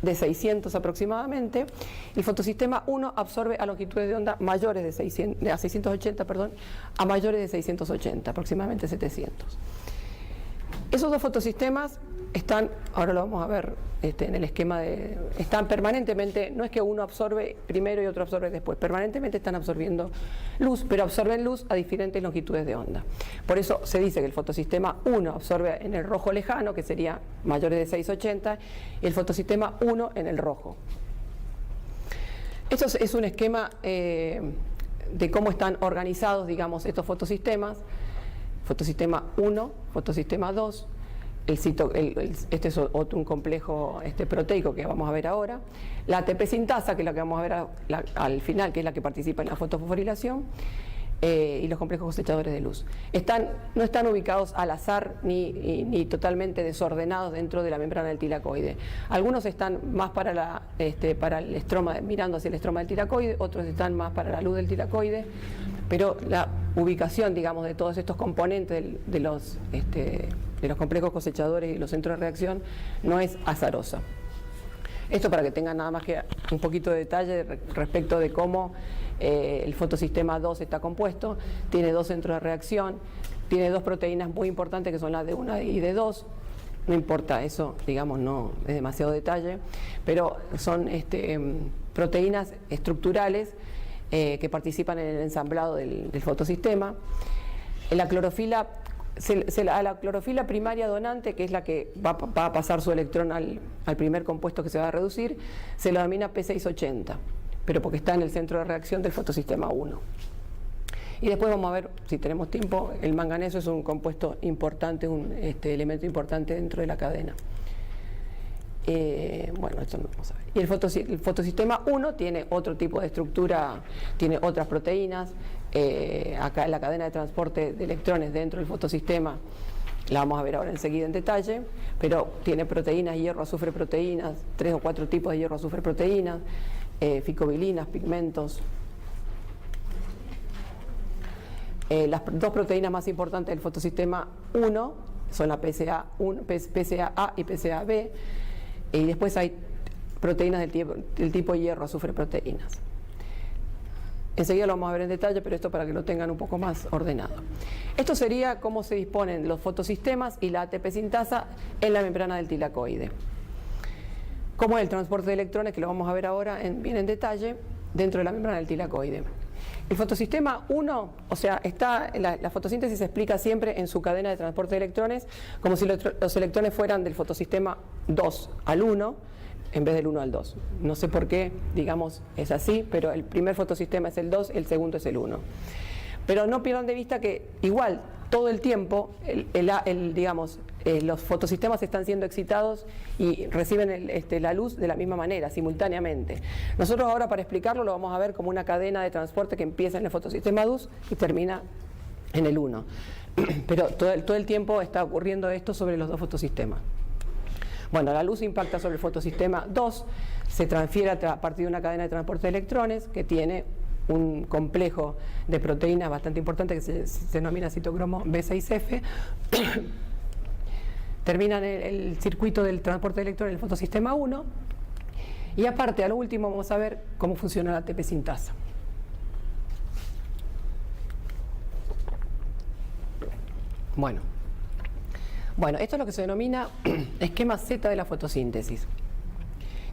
de 600 aproximadamente. El fotosistema 1 absorbe a longitudes de onda mayores de 680, a mayores de 680, aproximadamente 700. Esos dos fotosistemas están, ahora lo vamos a ver en el esquema están permanentemente, no es que uno absorbe primero y otro absorbe después, permanentemente están absorbiendo luz, pero absorben luz a diferentes longitudes de onda. Por eso se dice que el fotosistema 1 absorbe en el rojo lejano, que sería mayores de 680, y el fotosistema 1 en el rojo. Esto es un esquema de cómo están organizados, digamos, estos fotosistemas. Fotosistema 1, fotosistema 2, este es un complejo proteico que vamos a ver ahora, la ATP sintasa, que es la que vamos a ver al final, que es la que participa en la fotofosforilación, y los complejos cosechadores de luz. No están ubicados al azar ni totalmente desordenados dentro de la membrana del tilacoide. Algunos están más para el estroma, mirando hacia el estroma del tilacoide, otros están más para la luz del tilacoide, pero la ubicación, digamos, de todos estos componentes de los complejos cosechadores y los centros de reacción no es azarosa. Esto para que tengan nada más que un poquito de detalle respecto de cómo el fotosistema 2 está compuesto. Tiene dos centros de reacción, tiene dos proteínas muy importantes que son las D1 y D2. No importa, eso digamos no es demasiado detalle, pero son proteínas estructurales que participan en el ensamblado del fotosistema. La clorofila, a la clorofila primaria donante, que es la que va a pasar su electrón al primer compuesto que se va a reducir, se lo denomina P680, pero porque está en el centro de reacción del fotosistema 1. Y después vamos a ver, si tenemos tiempo, el manganeso es un compuesto importante, un elemento importante dentro de la cadena. Bueno, esto no vamos a ver. Y el fotosistema 1 tiene otro tipo de estructura, tiene otras proteínas. Acá en la cadena de transporte de electrones dentro del fotosistema la vamos a ver ahora enseguida en detalle, pero tiene proteínas, hierro, azufre, proteínas, 3 o 4 tipos de hierro, azufre, proteínas, ficobilinas, pigmentos. Las dos proteínas más importantes del fotosistema 1 son la PCA-A y PCA-B, y después hay proteínas del tipo hierro, azufre, proteínas. Enseguida lo vamos a ver en detalle, pero esto para que lo tengan un poco más ordenado. Esto sería cómo se disponen los fotosistemas y la ATP sintasa en la membrana del tilacoide. Cómo es el transporte de electrones, que lo vamos a ver ahora bien en detalle, dentro de la membrana del tilacoide. El fotosistema 1, o sea, la fotosíntesis se explica siempre en su cadena de transporte de electrones, como si los electrones fueran del fotosistema 2 al 1, en vez del 1 al 2. No sé por qué, digamos, es así, pero el primer fotosistema es el 2, el segundo es el 1. Pero no pierdan de vista que igual, todo el tiempo, los fotosistemas están siendo excitados y reciben la luz de la misma manera, simultáneamente. Nosotros ahora, para explicarlo, lo vamos a ver como una cadena de transporte que empieza en el fotosistema 2 y termina en el 1. Pero todo el tiempo está ocurriendo esto sobre los dos fotosistemas. Bueno, la luz impacta sobre el fotosistema 2, se transfiere a partir de una cadena de transporte de electrones que tiene un complejo de proteínas bastante importante que se denomina citocromo B6F, terminan el circuito del transporte de electrones en el fotosistema 1. Y aparte, a lo último, vamos a ver cómo funciona la ATP sintasa. Bueno, esto es lo que se denomina esquema Z de la fotosíntesis,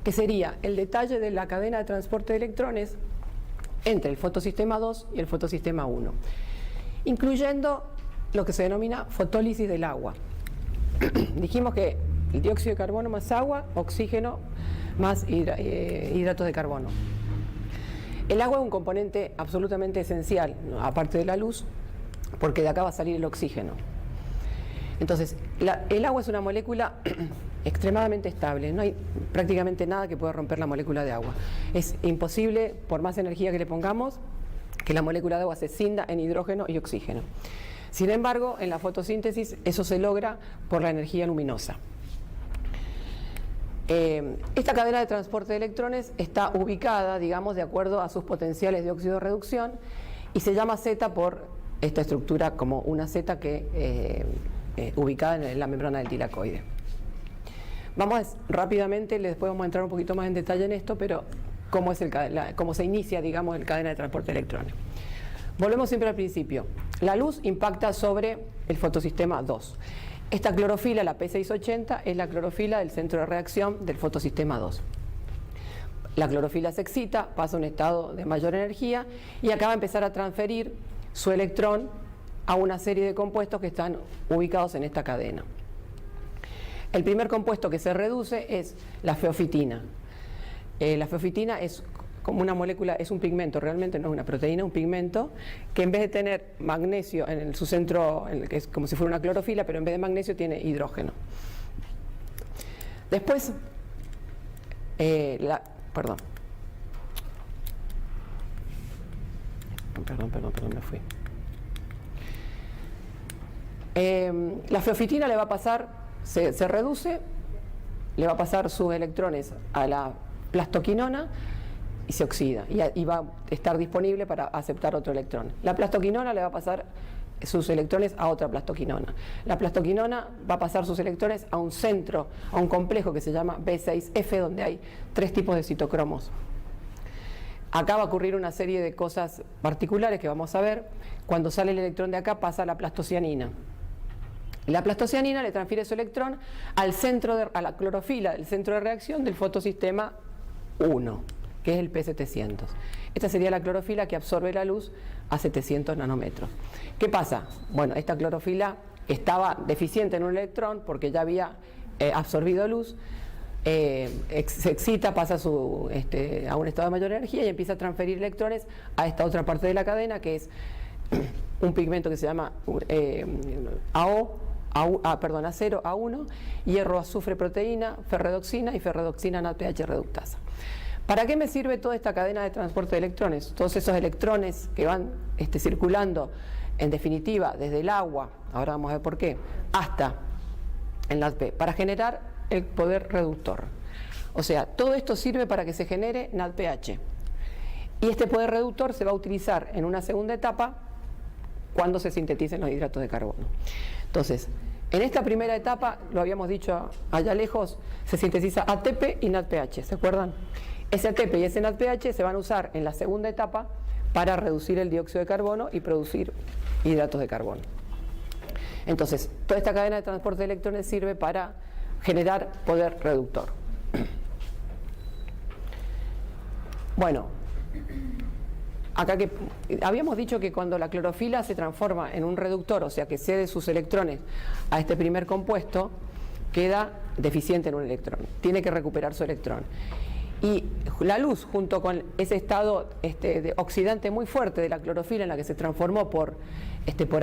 que sería el detalle de la cadena de transporte de electrones entre el fotosistema 2 y el fotosistema 1, incluyendo lo que se denomina fotólisis del agua. Dijimos que el dióxido de carbono más agua, oxígeno más hidratos de carbono. El agua es un componente absolutamente esencial, ¿no?, aparte de la luz, porque de acá va a salir el oxígeno. Entonces, el agua es una molécula extremadamente estable, no hay prácticamente nada que pueda romper la molécula de agua. Es imposible, por más energía que le pongamos, que la molécula de agua se cinda en hidrógeno y oxígeno. Sin embargo, en la fotosíntesis eso se logra por la energía luminosa. Esta cadena de transporte de electrones está ubicada, digamos, de acuerdo a sus potenciales de óxido de reducción y se llama Z por esta estructura como una Z que ubicada en la membrana del tilacoide. Vamos rápidamente, después vamos a entrar un poquito más en detalle en esto, pero cómo se inicia, digamos, el cadena de transporte de electrones. Volvemos siempre al principio. La luz impacta sobre el fotosistema 2. Esta clorofila, la P680, es la clorofila del centro de reacción del fotosistema 2. La clorofila se excita, pasa a un estado de mayor energía y acá va a empezar a transferir su electrón a una serie de compuestos que están ubicados en esta cadena. El primer compuesto que se reduce es la feofitina. La feofitina es como una molécula, es un pigmento, realmente no es una proteína, es un pigmento que en vez de tener magnesio en su centro, que es como si fuera una clorofila, pero en vez de magnesio tiene hidrógeno. Después, perdón, me fui. La feofitina le va a pasar, se reduce, le va a pasar sus electrones a la plastoquinona y se oxida y va a estar disponible para aceptar otro electrón. La plastoquinona le va a pasar sus electrones a otra plastoquinona. La plastoquinona va a pasar sus electrones a un centro, a un complejo que se llama B6F, donde hay 3 tipos de citocromos. Acá va a ocurrir una serie de cosas particulares que vamos a ver. Cuando sale el electrón de acá pasa a la plastocianina. La plastocianina le transfiere su electrón a la clorofila del centro de reacción del fotosistema 1, que es el P700. Esta sería la clorofila que absorbe la luz a 700 nanómetros. ¿Qué pasa? Bueno, esta clorofila estaba deficiente en un electrón porque ya había absorbido luz, se excita, pasa a un estado de mayor energía y empieza a transferir electrones a esta otra parte de la cadena, que es un pigmento que se llama acero A1, hierro, azufre, proteína, ferredoxina y ferredoxina NADPH reductasa. ¿Para qué me sirve toda esta cadena de transporte de electrones? Todos esos electrones que van circulando, en definitiva, desde el agua, ahora vamos a ver por qué, hasta el NADP, para generar el poder reductor. O sea, todo esto sirve para que se genere NADPH. Y este poder reductor se va a utilizar en una segunda etapa cuando se sinteticen los hidratos de carbono. Entonces, en esta primera etapa, lo habíamos dicho allá lejos, se sintetiza ATP y NADPH, ¿se acuerdan? Ese ATP y ese NADPH se van a usar en la segunda etapa para reducir el dióxido de carbono y producir hidratos de carbono. Entonces, toda esta cadena de transporte de electrones sirve para generar poder reductor. Bueno, acá que habíamos dicho que cuando la clorofila se transforma en un reductor, o sea que cede sus electrones a este primer compuesto, queda deficiente en un electrón, tiene que recuperar su electrón. Y la luz, junto con ese estado de oxidante muy fuerte de la clorofila en la que se transformó por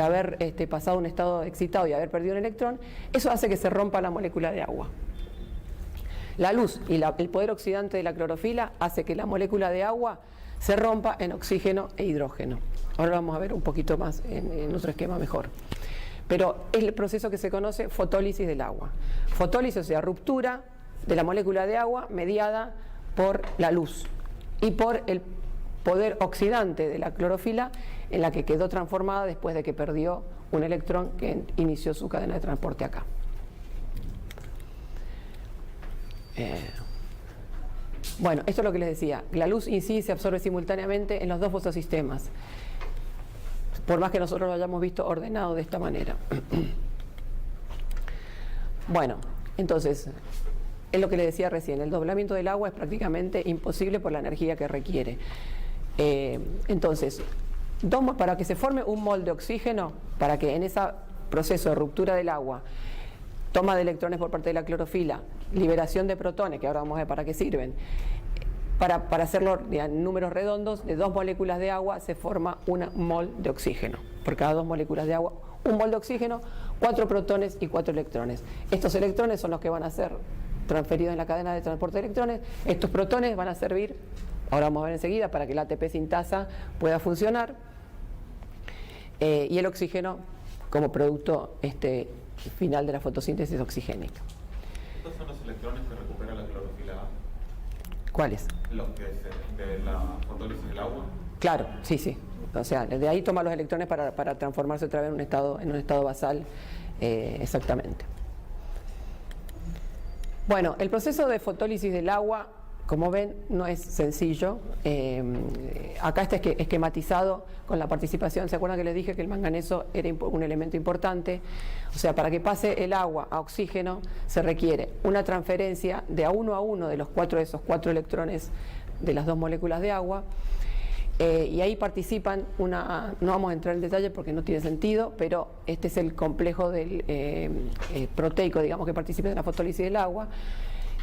haber pasado un estado excitado y haber perdido un electrón, eso hace que se rompa la molécula de agua. La luz y el poder oxidante de la clorofila hace que la molécula de agua se rompa en oxígeno e hidrógeno. Ahora lo vamos a ver un poquito más en otro esquema mejor. Pero es el proceso que se conoce fotólisis del agua. Fotólisis, o sea, ruptura de la molécula de agua mediada por la luz y por el poder oxidante de la clorofila en la que quedó transformada después de que perdió un electrón que inició su cadena de transporte acá. Bueno, esto es lo que les decía. La luz incide y se absorbe simultáneamente en los dos fotosistemas, por más que nosotros lo hayamos visto ordenado de esta manera. Bueno, entonces, es lo que les decía recién, el doblamiento del agua es prácticamente imposible por la energía que requiere. Entonces, para que se forme un mol de oxígeno, para que en ese proceso de ruptura del agua, toma de electrones por parte de la clorofila, liberación de protones, que ahora vamos a ver para qué sirven, para hacerlo en números redondos, de 2 moléculas de agua se forma un mol de oxígeno. Por cada 2 moléculas de agua, un mol de oxígeno, 4 protones y 4 electrones. Estos electrones son los que van a ser transferidos en la cadena de transporte de electrones. Estos protones van a servir, ahora vamos a ver enseguida, para que la ATP sintasa pueda funcionar, y el oxígeno como producto final de la fotosíntesis oxigénica. ¿Estos son los electrones que recupera la clorofila A? ¿Cuáles? Los que de la fotólisis del agua. Claro, sí, sí. O sea, de ahí toma los electrones para transformarse otra vez en un estado basal, exactamente. Bueno, el proceso de fotólisis del agua, como ven, no es sencillo. Acá está esquematizado con la participación. ¿Se acuerdan que les dije que el manganeso era un elemento importante? O sea, para que pase el agua a oxígeno se requiere una transferencia de a uno de esos 4 electrones de las 2 moléculas de agua. Y ahí participan no vamos a entrar en detalle porque no tiene sentido, pero este es el complejo del proteico, digamos, que participa en la fotólisis del agua.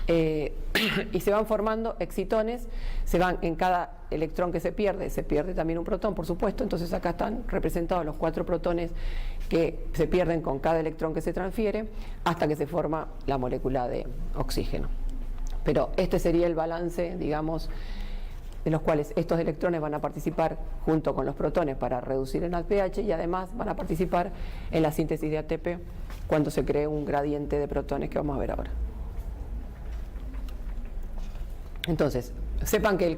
Y se van formando excitones, en cada electrón que se pierde también un protón, por supuesto. Entonces acá están representados los 4 protones que se pierden con cada electrón que se transfiere hasta que se forma la molécula de oxígeno. Pero este sería el balance, digamos, de los cuales estos electrones van a participar junto con los protones para reducir el pH, y además van a participar en la síntesis de ATP cuando se cree un gradiente de protones que vamos a ver ahora. Entonces, sepan que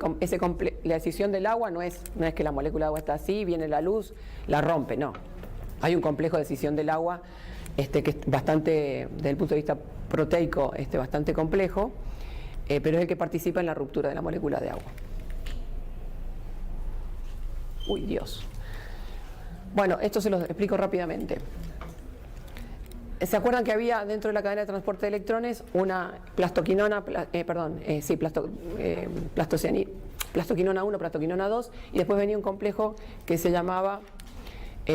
la decisión del agua no es que la molécula de agua está así, viene la luz, la rompe, no. Hay un complejo de decisión del agua que es bastante, desde el punto de vista proteico, bastante complejo, pero es el que participa en la ruptura de la molécula de agua. Uy, Dios. Bueno, esto se los explico rápidamente. ¿Se acuerdan que había dentro de la cadena de transporte de electrones una plastoquinona, plastoquinona 1, plastoquinona 2, y después venía un complejo que se llamaba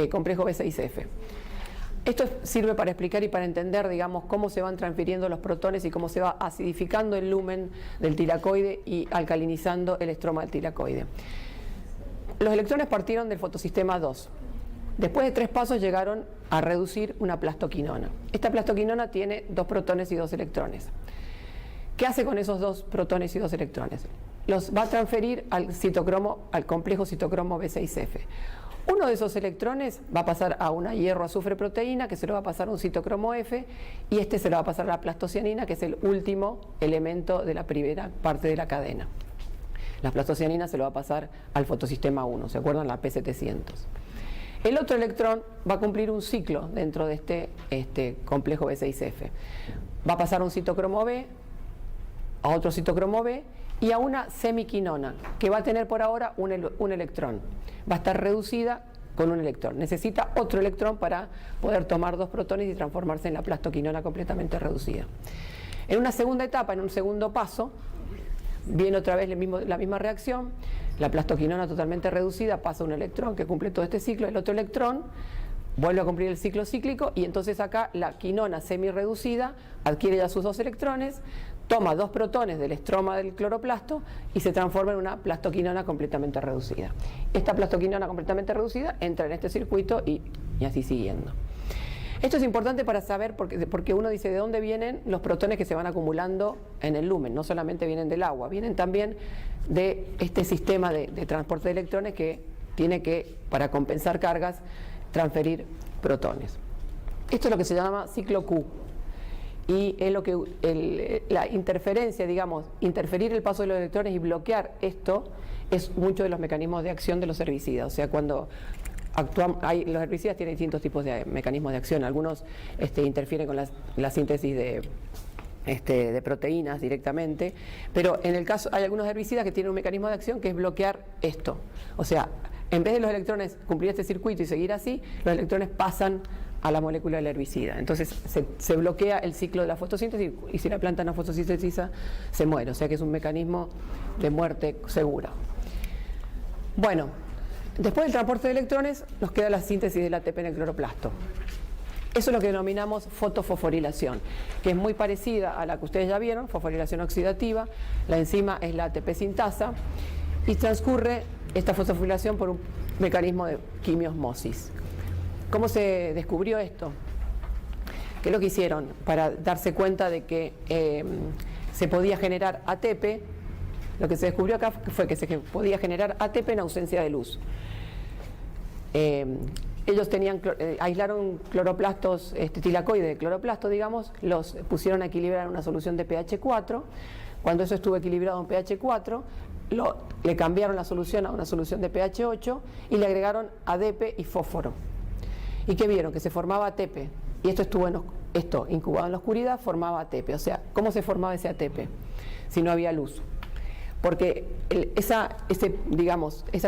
complejo B6F? Esto sirve para explicar y para entender, digamos, cómo se van transfiriendo los protones y cómo se va acidificando el lumen del tilacoide y alcalinizando el estroma del tilacoide. Los electrones partieron del fotosistema 2. Después de 3 pasos llegaron a reducir una plastoquinona. Esta plastoquinona tiene 2 protones y 2 electrones. ¿Qué hace con esos 2 protones y 2 electrones? Los va a transferir al complejo citocromo B6F. Uno de esos electrones va a pasar a una hierro-azufre proteína, que se lo va a pasar a un citocromo F, y se lo va a pasar a la plastocianina, que es el último elemento de la primera parte de la cadena. La plastocianina se lo va a pasar al fotosistema 1, ¿se acuerdan? La P700. El otro electrón va a cumplir un ciclo dentro de este complejo B6F. Va a pasar a un citocromo B, a otro citocromo B y a una semiquinona, que va a tener por ahora un electrón. Va a estar reducida con un electrón. Necesita otro electrón para poder tomar 2 protones y transformarse en la plastoquinona completamente reducida. En una segunda etapa, en un segundo paso, viene otra vez la misma reacción. La plastoquinona totalmente reducida pasa un electrón que cumple todo este ciclo, el otro electrón vuelve a cumplir el ciclo cíclico, y entonces acá la quinona semi-reducida adquiere ya sus 2 electrones, toma 2 protones del estroma del cloroplasto y se transforma en una plastoquinona completamente reducida. Esta plastoquinona completamente reducida entra en este circuito y así siguiendo. Esto es importante para saber porque uno dice de dónde vienen los protones que se van acumulando en el lumen. No solamente vienen del agua, vienen también de este sistema de transporte de electrones que tiene que, para compensar cargas, transferir protones. Esto es lo que se llama ciclo Q. Y es lo que la interferencia, digamos, interferir el paso de los electrones y bloquear esto es mucho de los mecanismos de acción de los herbicidas. O sea, cuando los herbicidas tienen distintos tipos de mecanismos de acción. Algunos interfieren con la síntesis de proteínas directamente, pero en el caso hay algunos herbicidas que tienen un mecanismo de acción que es bloquear esto. O sea, en vez de los electrones cumplir este circuito y seguir así, los electrones pasan a la molécula del herbicida. Entonces se bloquea el ciclo de la fotosíntesis y si la planta no fotosintetiza, se muere. O sea que es un mecanismo de muerte segura. Bueno, después del transporte de electrones nos queda la síntesis del ATP en el cloroplasto. Eso es lo que denominamos fotofosforilación, que es muy parecida a la que ustedes ya vieron, fosforilación oxidativa. La enzima es la ATP sintasa y transcurre esta fosforilación por un mecanismo de quimiosmosis. ¿Cómo se descubrió esto? ¿Qué es lo que hicieron para darse cuenta de que se podía generar ATP? Lo que se descubrió acá fue que se podía generar ATP en ausencia de luz. Ellos aislaron cloroplastos, tilacoides de cloroplasto, digamos, los pusieron a equilibrar en una solución de pH 4. Cuando eso estuvo equilibrado en pH 4, le cambiaron la solución a una solución de pH 8 y le agregaron ADP y fósforo. ¿Y qué vieron? Que se formaba ATP. Y esto incubado en la oscuridad, formaba ATP. O sea, ¿cómo se formaba ese ATP si no había luz? Porque esa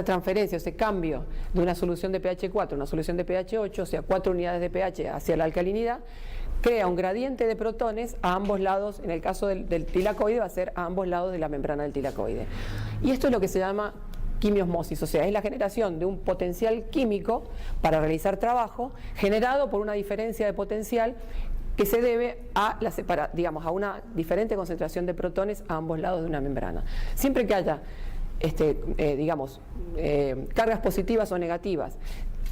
transferencia, ese cambio de una solución de pH 4 a una solución de pH 8, o sea, 4 unidades de pH hacia la alcalinidad, crea un gradiente de protones a ambos lados. En el caso del tilacoide va a ser a ambos lados de la membrana del tilacoide. Y esto es lo que se llama quimiosmosis, o sea, es la generación de un potencial químico para realizar trabajo generado por una diferencia de potencial que se debe a a una diferente concentración de protones a ambos lados de una membrana. Siempre que haya cargas positivas o negativas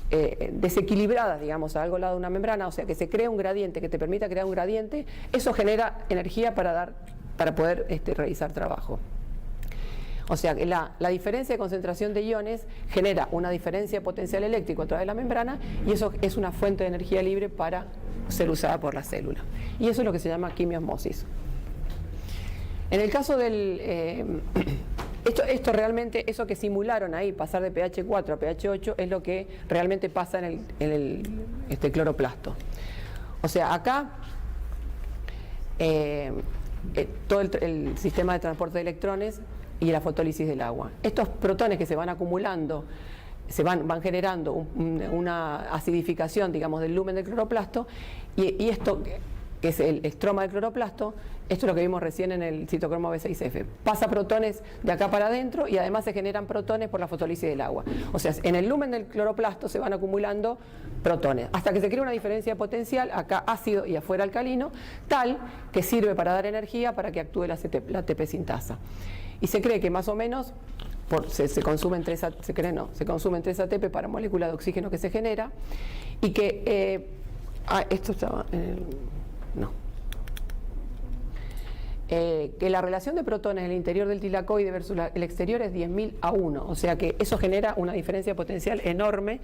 desequilibradas, a algún lado de una membrana, o sea, que se cree un gradiente, que te permita crear un gradiente, eso genera energía para poder realizar trabajo. O sea, que la diferencia de concentración de iones genera una diferencia de potencial eléctrico a través de la membrana y eso es una fuente de energía libre para ser usada por la célula. Y eso es lo que se llama quimiosmosis. En el caso del... Esto realmente, eso que simularon ahí, pasar de pH 4 a pH 8, es lo que realmente pasa en el cloroplasto. O sea, acá todo el sistema de transporte de electrones y la fotólisis del agua. Estos protones que se van acumulando, van generando una acidificación, del lumen del cloroplasto, y esto, que es el estroma del cloroplasto, esto es lo que vimos recién en el citocromo B6F. Pasa protones de acá para adentro y además se generan protones por la fotólisis del agua. O sea, en el lumen del cloroplasto se van acumulando protones, hasta que se crea una diferencia de potencial, acá ácido y afuera alcalino, tal que sirve para dar energía para que actúe la ATP sintasa. Y se cree que más o menos se consumen 3 ATP para molécula de oxígeno que se genera y que esto estaba que la relación de protones en el interior del tilacoide versus el exterior es 10.000 a 1, o sea que eso genera una diferencia potencial enorme,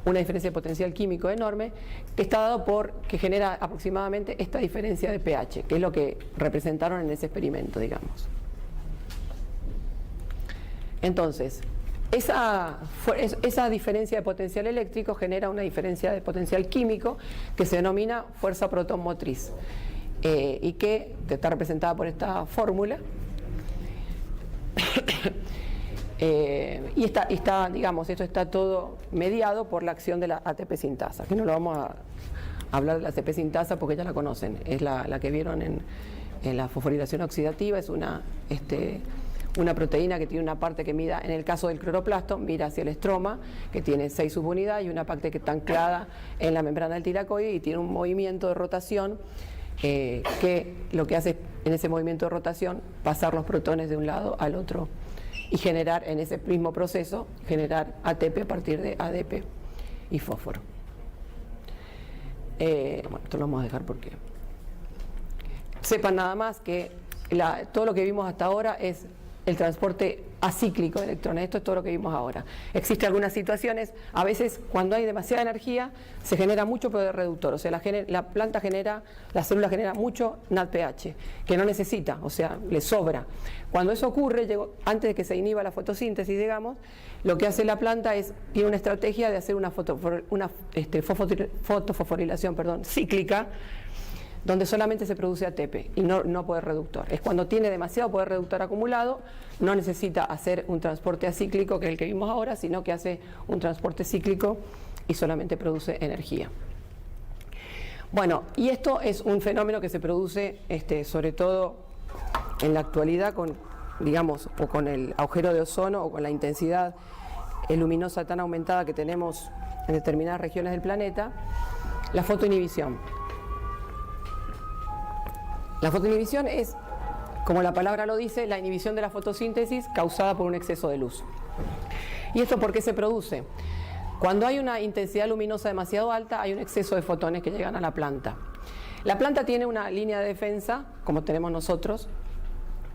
una diferencia de potencial químico enorme, que está dado que genera aproximadamente esta diferencia de pH, que es lo que representaron en ese experimento, digamos. Entonces, esa diferencia de potencial eléctrico genera una diferencia de potencial químico que se denomina fuerza protón motriz y que está representada por esta fórmula y esto está todo mediado por la acción de la ATP sintasa, que no lo vamos a hablar de la ATP sintasa porque ya la conocen, es la que vieron en la fosforilación oxidativa, es una proteína que tiene una parte que mira, en el caso del cloroplasto, mira hacia el estroma, que tiene 6 subunidades, y una parte que está anclada en la membrana del tilacoide y tiene un movimiento de rotación que lo que hace en ese movimiento de rotación pasar los protones de un lado al otro y generar en ese mismo proceso, generar ATP a partir de ADP y fósforo. Esto lo vamos a dejar porque sepan nada más que todo lo que vimos hasta ahora es el transporte acíclico de electrones. Esto es todo lo que vimos ahora. Existen algunas situaciones, a veces cuando hay demasiada energía se genera mucho poder reductor, o sea, la célula genera mucho NADPH que no necesita, o sea, le sobra. Cuando eso ocurre, antes de que se inhiba la fotosíntesis, lo que hace la planta tiene una estrategia de hacer una fotofosforilación cíclica, donde solamente se produce ATP y no poder reductor. Es cuando tiene demasiado poder reductor acumulado, no necesita hacer un transporte acíclico, que es el que vimos ahora, sino que hace un transporte cíclico y solamente produce energía. Bueno, y esto es un fenómeno que se produce sobre todo en la actualidad con, digamos, o con el agujero de ozono o con la intensidad luminosa tan aumentada que tenemos en determinadas regiones del planeta, la fotoinhibición. La fotoinhibición es, como la palabra lo dice, la inhibición de la fotosíntesis causada por un exceso de luz. ¿Y esto por qué se produce? Cuando hay una intensidad luminosa demasiado alta, hay un exceso de fotones que llegan a la planta. La planta tiene una línea de defensa, como tenemos nosotros,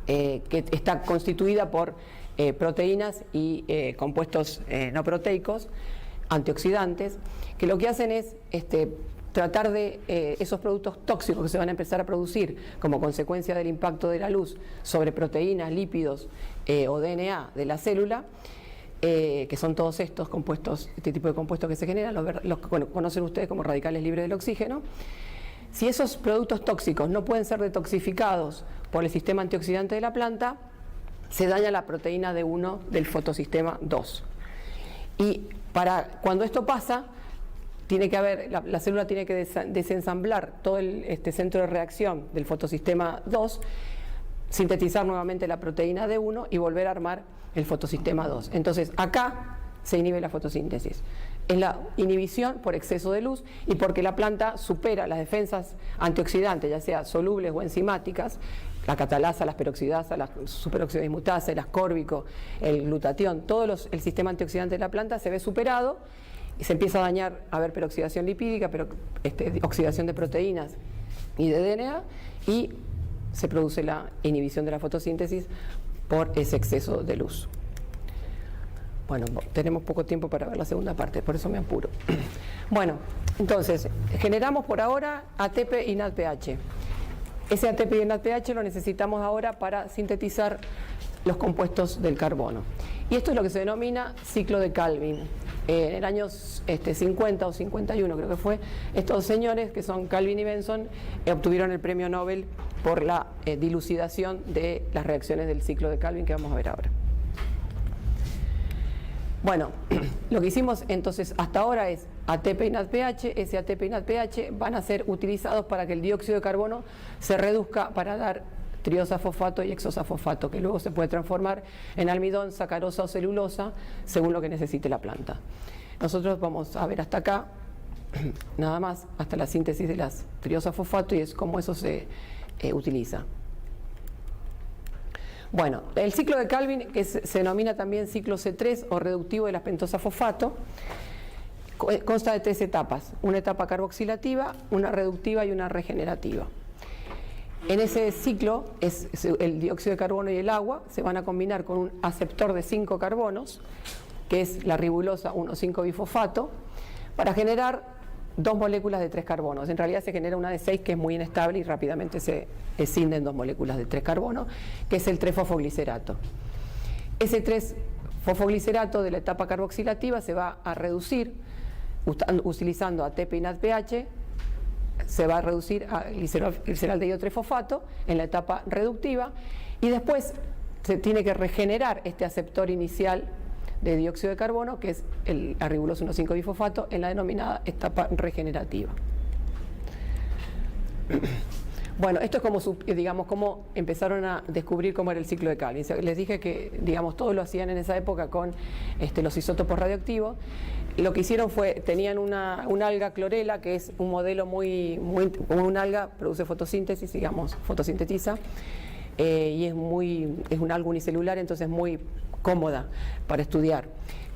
que está constituida por proteínas y compuestos no proteicos, antioxidantes, que lo que hacen es tratar de esos productos tóxicos que se van a empezar a producir como consecuencia del impacto de la luz sobre proteínas, lípidos o DNA de la célula, que son todos estos compuestos, este tipo de compuestos que se generan, los que conocen ustedes como radicales libres del oxígeno. Si esos productos tóxicos no pueden ser detoxificados por el sistema antioxidante de la planta, se daña la proteína D1 del fotosistema 2. Y cuando esto pasa, tiene que haber, la célula tiene que desensamblar todo el centro de reacción del fotosistema 2, sintetizar nuevamente la proteína D1 y volver a armar el fotosistema 2. Entonces acá se inhibe la fotosíntesis. Es la inhibición por exceso de luz y porque la planta supera las defensas antioxidantes, ya sea solubles o enzimáticas, la catalasa, las peroxidasa, las superoxidasa dismutasa, el ascórbico, el glutatión, el sistema antioxidante de la planta se ve superado y se empieza a dañar, a haber peroxidación lipídica, oxidación de proteínas y de DNA, y se produce la inhibición de la fotosíntesis por ese exceso de luz. Bueno, tenemos poco tiempo para ver la segunda parte, por eso me apuro. Bueno, entonces, generamos por ahora ATP y NADPH. Ese ATP y NADPH lo necesitamos ahora para sintetizar los compuestos del carbono. Y esto es lo que se denomina ciclo de Calvin. En el año 50 o 51 creo que fue, estos señores que son Calvin y Benson obtuvieron el premio Nobel por la dilucidación de las reacciones del ciclo de Calvin que vamos a ver ahora. Bueno, lo que hicimos entonces hasta ahora es ATP y NADPH. Ese ATP y NADPH van a ser utilizados para que el dióxido de carbono se reduzca para dar triosa-fosfato y hexosa-fosfato, que luego se puede transformar en almidón, sacarosa o celulosa, según lo que necesite la planta. Nosotros vamos a ver hasta acá, nada más, hasta la síntesis de las triosa-fosfato y es cómo eso se utiliza. Bueno, el ciclo de Calvin, que se denomina también ciclo C3 o reductivo de la pentosa-fosfato, consta de 3 etapas: una etapa carboxilativa, una reductiva y una regenerativa. En ese ciclo, el dióxido de carbono y el agua se van a combinar con un aceptor de 5 carbonos, que es la ribulosa 1,5-bifosfato, para generar 2 moléculas de 3 carbonos. En realidad se genera una de 6 que es muy inestable y rápidamente se escinden 2 moléculas de 3 carbonos, que es el 3-fosfoglicerato. Ese 3-fosfoglicerato de la etapa carboxilativa se va a reducir utilizando ATP y NADPH, se va a reducir a gliceraldehído 3-fosfato en la etapa reductiva y después se tiene que regenerar este aceptor inicial de dióxido de carbono, que es el arribuloso 1,5-bifosfato, en la denominada etapa regenerativa. Bueno, esto es como, digamos, cómo empezaron a descubrir cómo era el ciclo de Calvin. Les dije que, digamos, todos lo hacían en esa época con los isótopos radioactivos. Lo que hicieron fue, tenían una alga clorela, que es un modelo como una alga, produce fotosíntesis, digamos, fotosintetiza, y es un alga unicelular, entonces muy cómoda para estudiar.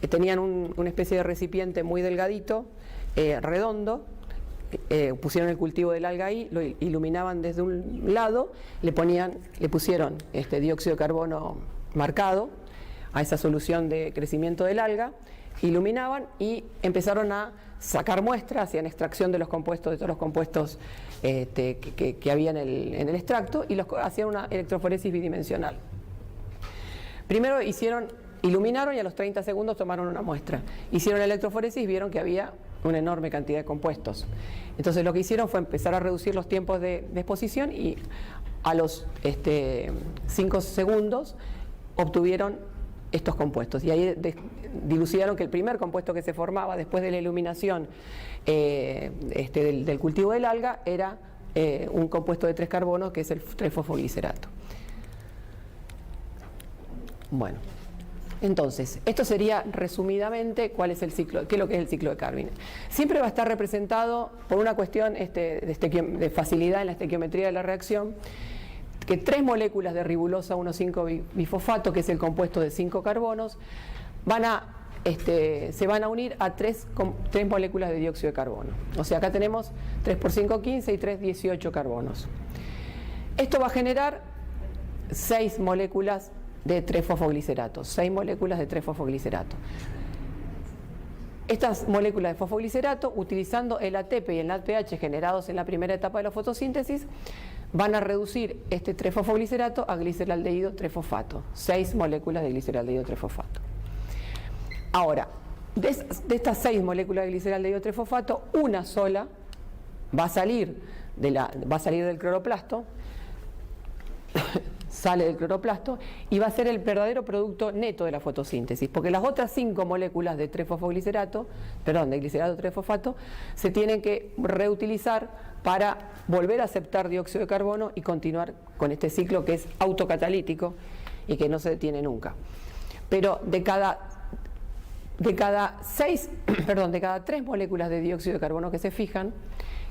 Tenían una especie de recipiente muy delgadito, redondo, pusieron el cultivo del alga ahí, lo iluminaban desde un lado, le pusieron dióxido de carbono marcado a esa solución de crecimiento del alga, iluminaban y empezaron a sacar muestras, hacían extracción de los compuestos, de todos los compuestos que había en el extracto, y hacían una electroforesis bidimensional. Primero iluminaron y a los 30 segundos tomaron una muestra. Hicieron la electroforesis y vieron que había una enorme cantidad de compuestos. Entonces lo que hicieron fue empezar a reducir los tiempos de exposición y a los 5 segundos obtuvieron estos compuestos. Y ahí dilucidaron que el primer compuesto que se formaba después de la iluminación del cultivo del alga era un compuesto de 3 carbonos, que es el 3-fosfoglicerato. Bueno, entonces, esto sería resumidamente cuál es el ciclo, qué es lo que es el ciclo de Calvin. Siempre va a estar representado por una cuestión de facilidad en la estequiometría de la reacción, que 3 moléculas de ribulosa 1,5-bifosfato, que es el compuesto de 5 carbonos, se van a unir a 3 moléculas de dióxido de carbono. O sea, acá tenemos 3 por 5, 15 y 3, 18 carbonos. Esto va a generar 6 moléculas de 3-fosfoglicerato, 6 moléculas de 3-fosfoglicerato. Estas moléculas de fosfoglicerato, utilizando el ATP y el NADPH generados en la primera etapa de la fotosíntesis, van a reducir este 3-fosfoglicerato a gliceraldehído 3-fosfato, 6 moléculas de gliceraldehído 3-fosfato. Ahora, de estas 6 moléculas de gliceraldehído 3-fosfato, una sola va a salir del cloroplasto, sale del cloroplasto y va a ser el verdadero producto neto de la fotosíntesis, porque las otras 5 moléculas de 3-fosfoglicerato, de glicerato 3-fosfato, se tienen que reutilizar para volver a aceptar dióxido de carbono y continuar con este ciclo que es autocatalítico y que no se detiene nunca. Pero de cada 3 moléculas de dióxido de carbono que se fijan,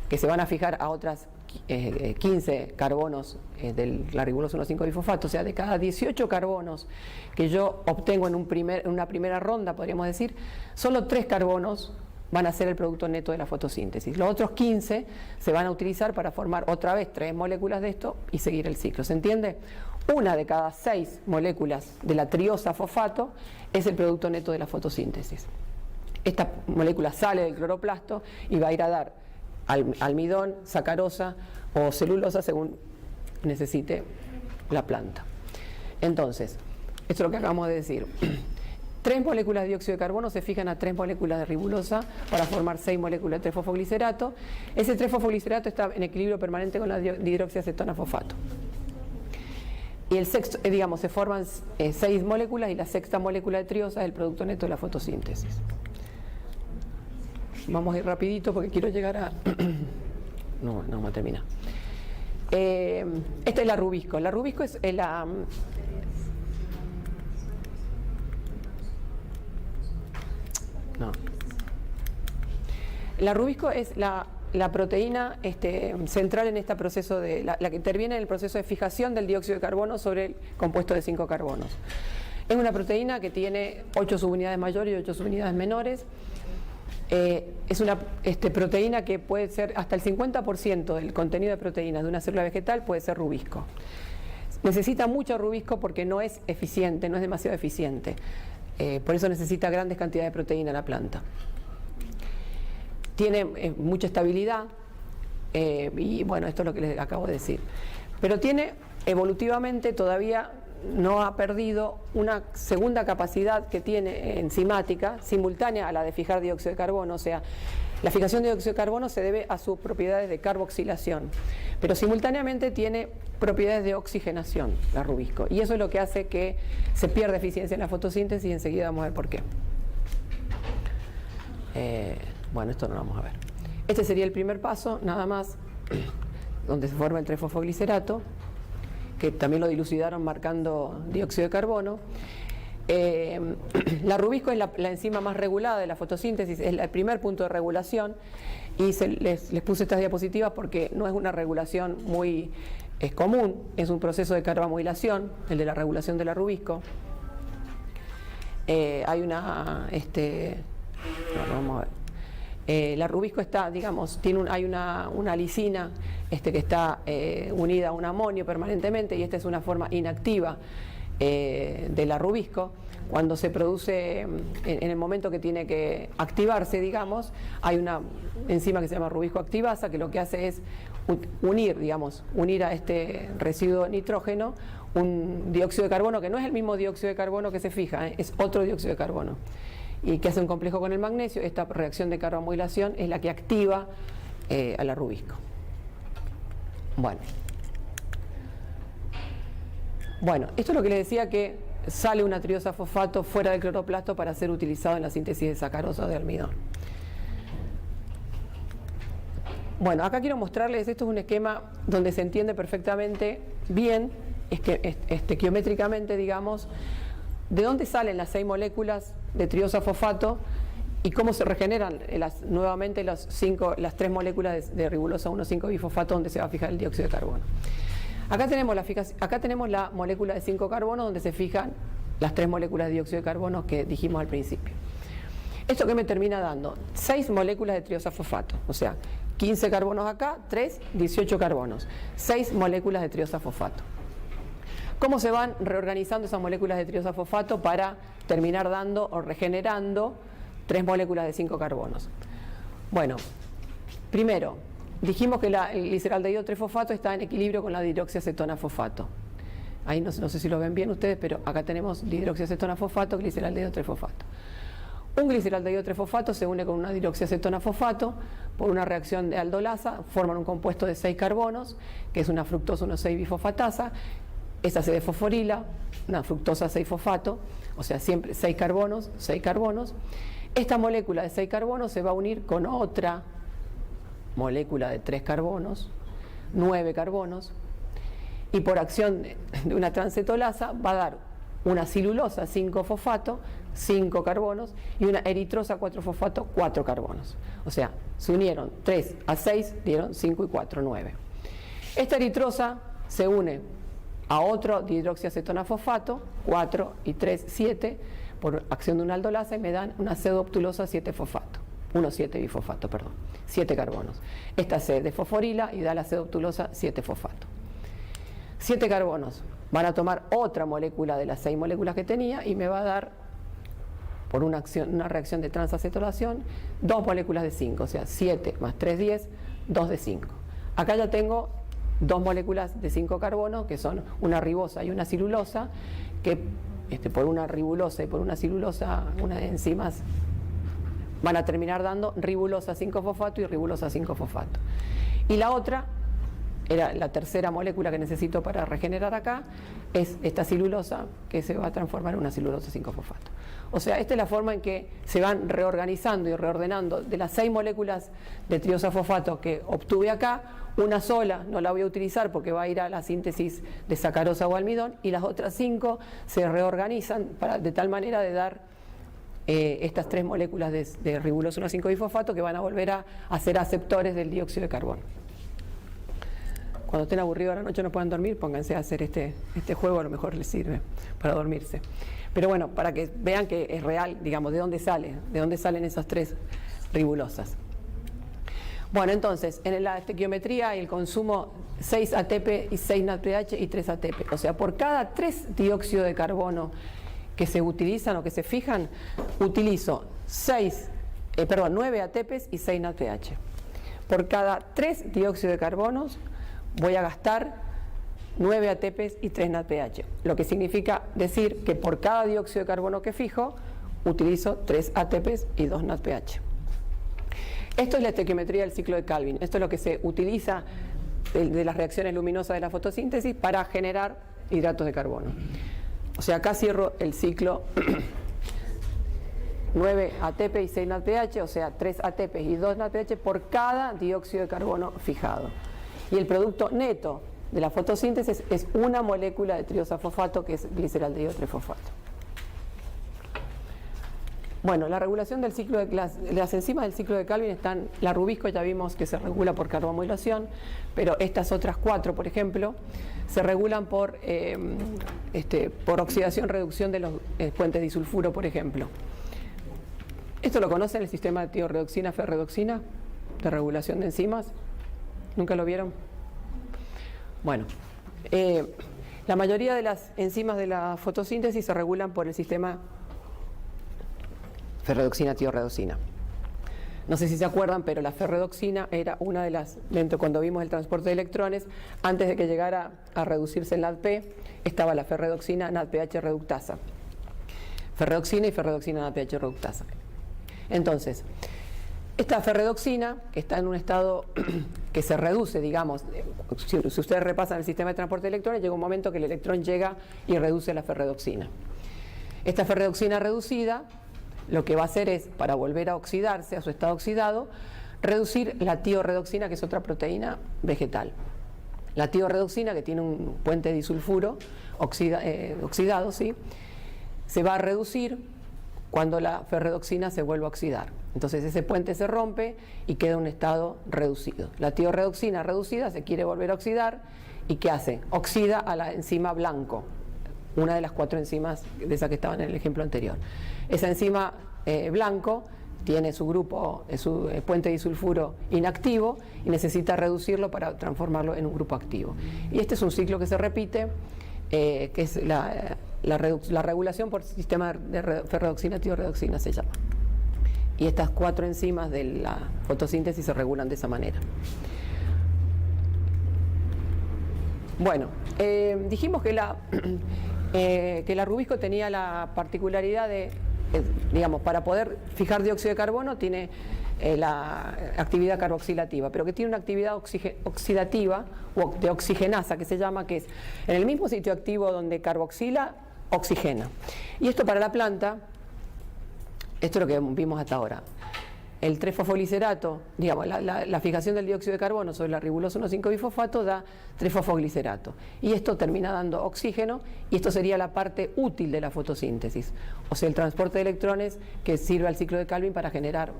que se van a fijar a otras 15 carbonos del la ribulosa 1,5-bifosfato, o sea, de cada 18 carbonos que yo obtengo en una primera ronda, podríamos decir, solo 3 carbonos van a ser el producto neto de la fotosíntesis. Los otros 15 se van a utilizar para formar otra vez 3 moléculas de esto y seguir el ciclo. ¿Se entiende? Una de cada 6 moléculas de la triosa fosfato es el producto neto de la fotosíntesis. Esta molécula sale del cloroplasto y va a ir a dar almidón, sacarosa o celulosa según necesite la planta. Entonces, esto es lo que acabamos de decir. 3 moléculas de dióxido de carbono se fijan a 3 moléculas de ribulosa para formar 6 moléculas de 3-fosfoglicerato. Ese 3-fosfoglicerato está en equilibrio permanente con la dihidroxiacetona fosfato. Y el sexto, se forman 6 moléculas y la sexta molécula de triosa es el producto neto de la fotosíntesis. Vamos a ir rapidito porque quiero llegar a... No vamos a terminar. Esta es la rubisco. La rubisco es la... No. La rubisco es la proteína central en este proceso de la que interviene en el proceso de fijación del dióxido de carbono sobre el compuesto de 5 carbonos. Es una proteína que tiene 8 subunidades mayores y 8 subunidades menores. Es una proteína que puede ser hasta el 50% del contenido de proteínas de una célula vegetal puede ser rubisco. Necesita mucho rubisco porque no es eficiente, no es demasiado eficiente. Por eso necesita grandes cantidades de proteína la planta. Tiene mucha estabilidad y bueno, esto es lo que les acabo de decir. Pero tiene evolutivamente todavía no ha perdido una segunda capacidad que tiene enzimática simultánea a la de fijar dióxido de carbono. O sea, la fijación de dióxido de carbono se debe a sus propiedades de carboxilación, pero simultáneamente tiene propiedades de oxigenación, la rubisco, y eso es lo que hace que se pierda eficiencia en la fotosíntesis y enseguida vamos a ver por qué. Bueno, esto no lo vamos a ver. Este sería el primer paso, nada más, donde se forma el 3-fosfoglicerato, que también lo dilucidaron marcando dióxido de carbono. La rubisco es la enzima más regulada de la fotosíntesis, es el primer punto de regulación, y les puse estas diapositivas porque no es una regulación muy común, es un proceso de carbamoilación, el de la regulación de la rubisco. Hay una... vamos a ver. La rubisco está, digamos, hay una lisina que está unida a un amonio permanentemente, y esta es una forma inactiva de la rubisco. Cuando se produce, en el momento que tiene que activarse, digamos, hay una enzima que se llama rubisco activasa, que lo que hace es unir a este residuo nitrógeno un dióxido de carbono, que no es el mismo dióxido de carbono que se fija, es otro dióxido de carbono. y que hace un complejo con el magnesio. Esta reacción de carbomoilación es la que activa a la rubisco. Bueno, esto es lo que les decía, que sale una triosafosfato fuera del cloroplasto para ser utilizado en la síntesis de sacarosa de almidón. Bueno, acá quiero mostrarles, esto es un esquema donde se entiende perfectamente bien, estequiométricamente, digamos, de dónde salen las 6 moléculas de triosafosfato y cómo se regeneran nuevamente las 3 moléculas de ribulosa 1,5-bifosfato donde se va a fijar el dióxido de carbono. Acá tenemos la molécula de 5 carbonos donde se fijan las 3 moléculas de dióxido de carbono que dijimos al principio. ¿Esto qué me termina dando? 6 moléculas de triosafosfato, o sea, 15 carbonos acá, 3, 18 carbonos, 6 moléculas de triosafosfato. ¿Cómo se van reorganizando esas moléculas de triosafosfato para terminar dando o regenerando 3 moléculas de 5 carbonos? Bueno, primero, dijimos que el gliceraldehído trifosfato está en equilibrio con la dihidroxiacetona fosfato. Ahí no sé si lo ven bien ustedes, pero acá tenemos dihidroxiacetona fosfato, gliceraldehído trifosfato. Un gliceraldehído trifosfato se une con una dihidroxiacetona fosfato por una reacción de aldolasa, forman un compuesto de 6 carbonos, que es una fructosa 1,6-bifosfatasa. Esta se desfosforila, una fructosa 6-fosfato, o sea, siempre 6 carbonos, 6 carbonos. Esta molécula de 6 carbonos se va a unir con otra molécula de 3 carbonos, 9 carbonos, y por acción de una transcetolasa va a dar una cilulosa 5-fosfato, 5 carbonos, y una eritrosa 4-fosfato, 4 carbonos. O sea, se unieron 3 a 6, dieron 5 y 4, 9. Esta eritrosa se une a otro dihidroxiacetona fosfato, 4 y 3, 7, por acción de una aldolasa, y me dan una pseudoptulosa 7-fosfato, 1,7-bifosfato, perdón, 7 carbonos. Esta se desfosforila y da la pseudoptulosa 7-fosfato. 7 carbonos van a tomar otra molécula de las 6 moléculas que tenía y me va a dar, por una reacción de transacetolación, 2 moléculas de 5, o sea, 7 más 3, 10, 2 de 5. Acá ya tengo 2 moléculas de 5 carbonos, que son una ribosa y una cilulosa, que por una ribulosa y por una cilulosa, unas enzimas, van a terminar dando ribulosa 5-fosfato y ribulosa 5-fosfato. Y la otra, era la tercera molécula que necesito para regenerar acá, es esta cilulosa, que se va a transformar en una cilulosa 5-fosfato. O sea, esta es la forma en que se van reorganizando y reordenando. De las 6 moléculas de triosafosfato que obtuve acá, una sola no la voy a utilizar porque va a ir a la síntesis de sacarosa o almidón, y las otras 5 se reorganizan de tal manera de dar estas 3 moléculas de ribulosa 1,5-bifosfato que van a volver a ser aceptores del dióxido de carbono. Cuando estén aburridos a la noche no puedan dormir, pónganse a hacer este juego, a lo mejor les sirve para dormirse. Pero bueno, para que vean que es real, digamos, de dónde salen esas 3 ribulosas. Bueno, entonces, en la estequiometría el consumo 6 ATP y 6 NADPH y 3 ATP. O sea, por cada 3 dióxido de carbono que se utilizan o que se fijan, utilizo 9 ATPs y 6 NADPH. Por cada 3 dióxido de carbonos voy a gastar 9 ATPs y 3 NADPH, lo que significa decir que por cada dióxido de carbono que fijo, utilizo 3 ATPs y 2 NADPH. Esto es la estequiometría del ciclo de Calvin. Esto es lo que se utiliza de las reacciones luminosas de la fotosíntesis para generar hidratos de carbono. O sea, acá cierro el ciclo 9 ATP y 6 NADPH, o sea, 3 ATPs y 2 NADPH por cada dióxido de carbono fijado. Y el producto neto de la fotosíntesis es una molécula de triosafosfato, que es gliceraldehído trifosfato. Bueno, la regulación del ciclo de las enzimas del ciclo de Calvin están, la rubisco ya vimos que se regula por carbomoilación, pero estas otras 4, por ejemplo, se regulan por oxidación-reducción de los puentes disulfuro, por ejemplo. ¿Esto lo conocen, el sistema de tiorredoxina-ferredoxina de regulación de enzimas? ¿Nunca lo vieron? Bueno, la mayoría de las enzimas de la fotosíntesis se regulan por el sistema ferredoxina-tiorredoxina. No sé si se acuerdan, pero la ferredoxina era una de las, cuando vimos el transporte de electrones, antes de que llegara a reducirse el NADP, estaba la ferredoxina NADPH reductasa. ferredoxina y ferredoxina APH reductasa. Entonces, esta ferredoxina, que está en un estado que se reduce, digamos, si ustedes repasan el sistema de transporte de electrones, llega un momento que el electrón llega y reduce la ferredoxina. Esta ferredoxina reducida, lo que va a hacer es, para volver a oxidarse, a su estado oxidado, reducir la tiorredoxina, que es otra proteína vegetal. La tiorredoxina, que tiene un puente disulfuro oxidado, ¿sí?, se va a reducir cuando la ferredoxina se vuelve a oxidar. Entonces ese puente se rompe y queda un estado reducido. La tiorredoxina reducida se quiere volver a oxidar y ¿qué hace? Oxida a la enzima blanco, una de las 4 enzimas de esas que estaban en el ejemplo anterior. Esa enzima blanco tiene su grupo, su puente disulfuro inactivo y necesita reducirlo para transformarlo en un grupo activo. Y este es un ciclo que se repite, que es la regulación por sistema de ferredoxina-tiorredoxina se llama. Y estas 4 enzimas de la fotosíntesis se regulan de esa manera. Bueno, dijimos que la Rubisco tenía la particularidad de, digamos, para poder fijar dióxido de carbono tiene la actividad carboxilativa, pero que tiene una actividad oxidativa o de oxigenasa que se llama, que es en el mismo sitio activo donde carboxila, oxigena. Y esto para la planta, esto es lo que vimos hasta ahora. El 3-fosfoglicerato, digamos, la fijación del dióxido de carbono sobre la ribulosa 1,5-bifosfato da 3-fosfoglicerato. Y esto termina dando oxígeno, y esto sería la parte útil de la fotosíntesis. O sea, el transporte de electrones que sirve al ciclo de Calvin para generar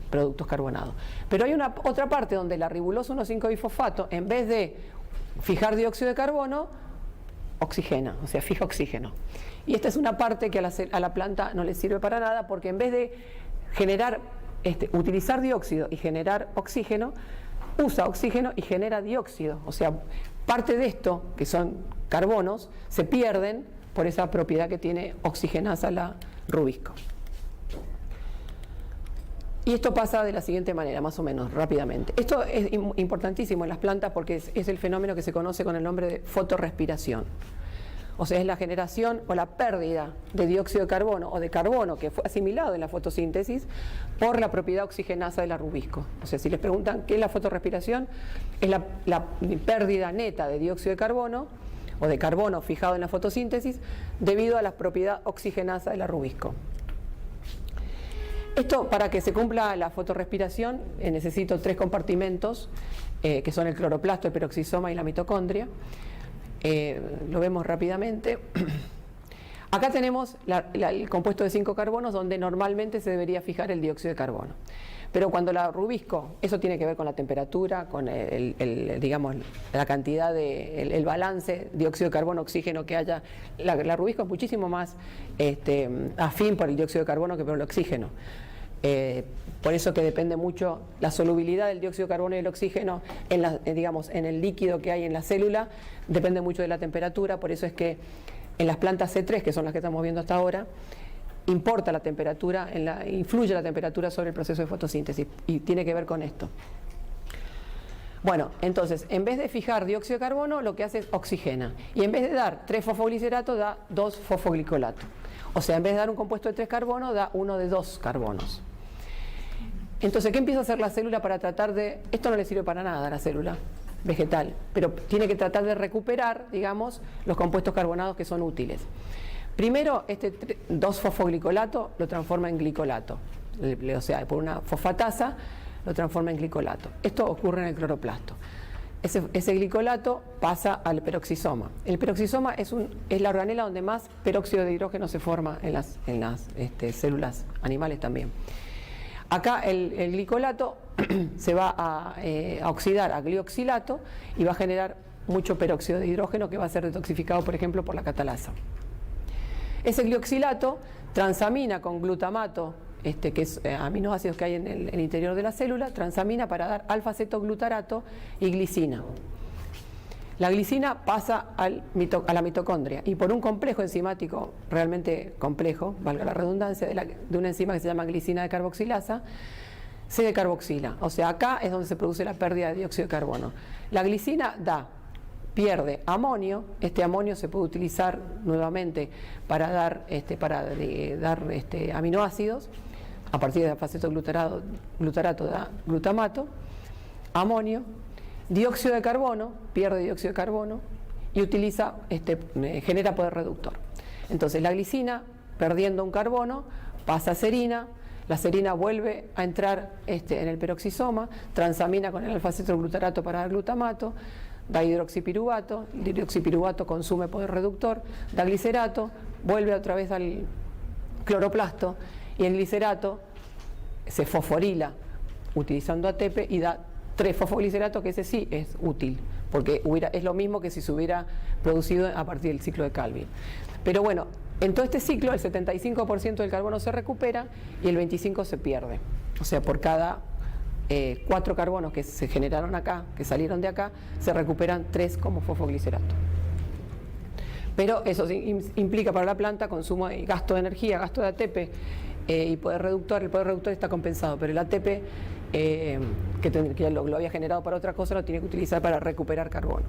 productos carbonados. Pero hay otra parte donde la ribulosa 1,5-bifosfato, en vez de fijar dióxido de carbono, oxigena, o sea, fija oxígeno. Y esta es una parte que a la planta no le sirve para nada, porque en vez de utilizar dióxido y generar oxígeno, usa oxígeno y genera dióxido. O sea, parte de esto, que son carbonos, se pierden por esa propiedad que tiene oxigenasa la Rubisco. Y esto pasa de la siguiente manera, más o menos, rápidamente. Esto es importantísimo en las plantas porque es el fenómeno que se conoce con el nombre de fotorrespiración. O sea, es la generación o la pérdida de dióxido de carbono o de carbono que fue asimilado en la fotosíntesis por la propiedad oxigenasa de la Rubisco. O sea, si les preguntan qué es la fotorrespiración, es la pérdida neta de dióxido de carbono o de carbono fijado en la fotosíntesis debido a la propiedad oxigenasa de la Rubisco. Esto, para que se cumpla la fotorrespiración, necesito 3 compartimentos, que son el cloroplasto, el peroxisoma y la mitocondria. Lo vemos rápidamente. Acá tenemos el compuesto de 5 carbonos donde normalmente se debería fijar el dióxido de carbono. Pero cuando la Rubisco, eso tiene que ver con la temperatura, con digamos, la cantidad el balance dióxido de carbono, oxígeno que haya. La Rubisco es muchísimo más afín por el dióxido de carbono que por el oxígeno. Por eso que depende mucho la solubilidad del dióxido de carbono y el oxígeno digamos, en el líquido que hay en la célula, depende mucho de la temperatura. Por eso es que en las plantas C3, que son las que estamos viendo hasta ahora, importa la temperatura, influye la temperatura sobre el proceso de fotosíntesis, y tiene que ver con esto. Bueno, entonces, en vez de fijar dióxido de carbono, lo que hace es oxigena, y en vez de dar 3-fosfoglicerato, da 2-fosfoglicolato. O sea, en vez de dar un compuesto de 3 carbonos, da uno de 2 carbonos. Entonces, ¿qué empieza a hacer la célula para tratar de...? Esto no le sirve para nada a la célula vegetal, pero tiene que tratar de recuperar, digamos, los compuestos carbonados que son útiles. Primero, 2-fosfoglicolato lo transforma en glicolato, o sea, por una fosfatasa lo transforma en glicolato. Esto ocurre en el cloroplasto. Ese glicolato pasa al peroxisoma. El peroxisoma es la organela donde más peróxido de hidrógeno se forma en las células animales también. Acá el glicolato se va a oxidar a glioxilato y va a generar mucho peróxido de hidrógeno que va a ser detoxificado, por ejemplo, por la catalasa. Ese glioxilato transamina con glutamato, que es aminoácidos que hay en el interior de la célula, transamina para dar alfa-cetoglutarato y glicina. La glicina pasa a la mitocondria y por un complejo enzimático realmente complejo, valga la redundancia, de una enzima que se llama glicina de carboxilasa, se decarboxila. O sea, acá es donde se produce la pérdida de dióxido de carbono. La glicina da pierde amonio. Este amonio se puede utilizar nuevamente para dar, aminoácidos. A partir de acetoglutarato da glutamato, amonio, dióxido de carbono, pierde dióxido de carbono y genera poder reductor. Entonces la glicina, perdiendo un carbono, pasa a serina, la serina vuelve a entrar en el peroxisoma, transamina con el alfa-acetoglutarato para dar glutamato, da hidroxipiruvato, el hidroxipiruvato consume poder reductor, da glicerato, vuelve otra vez al cloroplasto y el glicerato se fosforila utilizando ATP y da 3-fosfoglicerato, que ese sí es útil, porque es lo mismo que si se hubiera producido a partir del ciclo de Calvin. Pero bueno, en todo este ciclo el 75% del carbono se recupera y el 25% se pierde. O sea, por cada 4 carbonos que se generaron acá, que salieron de acá, se recuperan 3 como fosfoglicerato. Pero eso implica para la planta consumo y gasto de energía, gasto de ATP y poder reductor. El poder reductor está compensado, pero el ATP que lo había generado para otra cosa lo tiene que utilizar para recuperar carbono.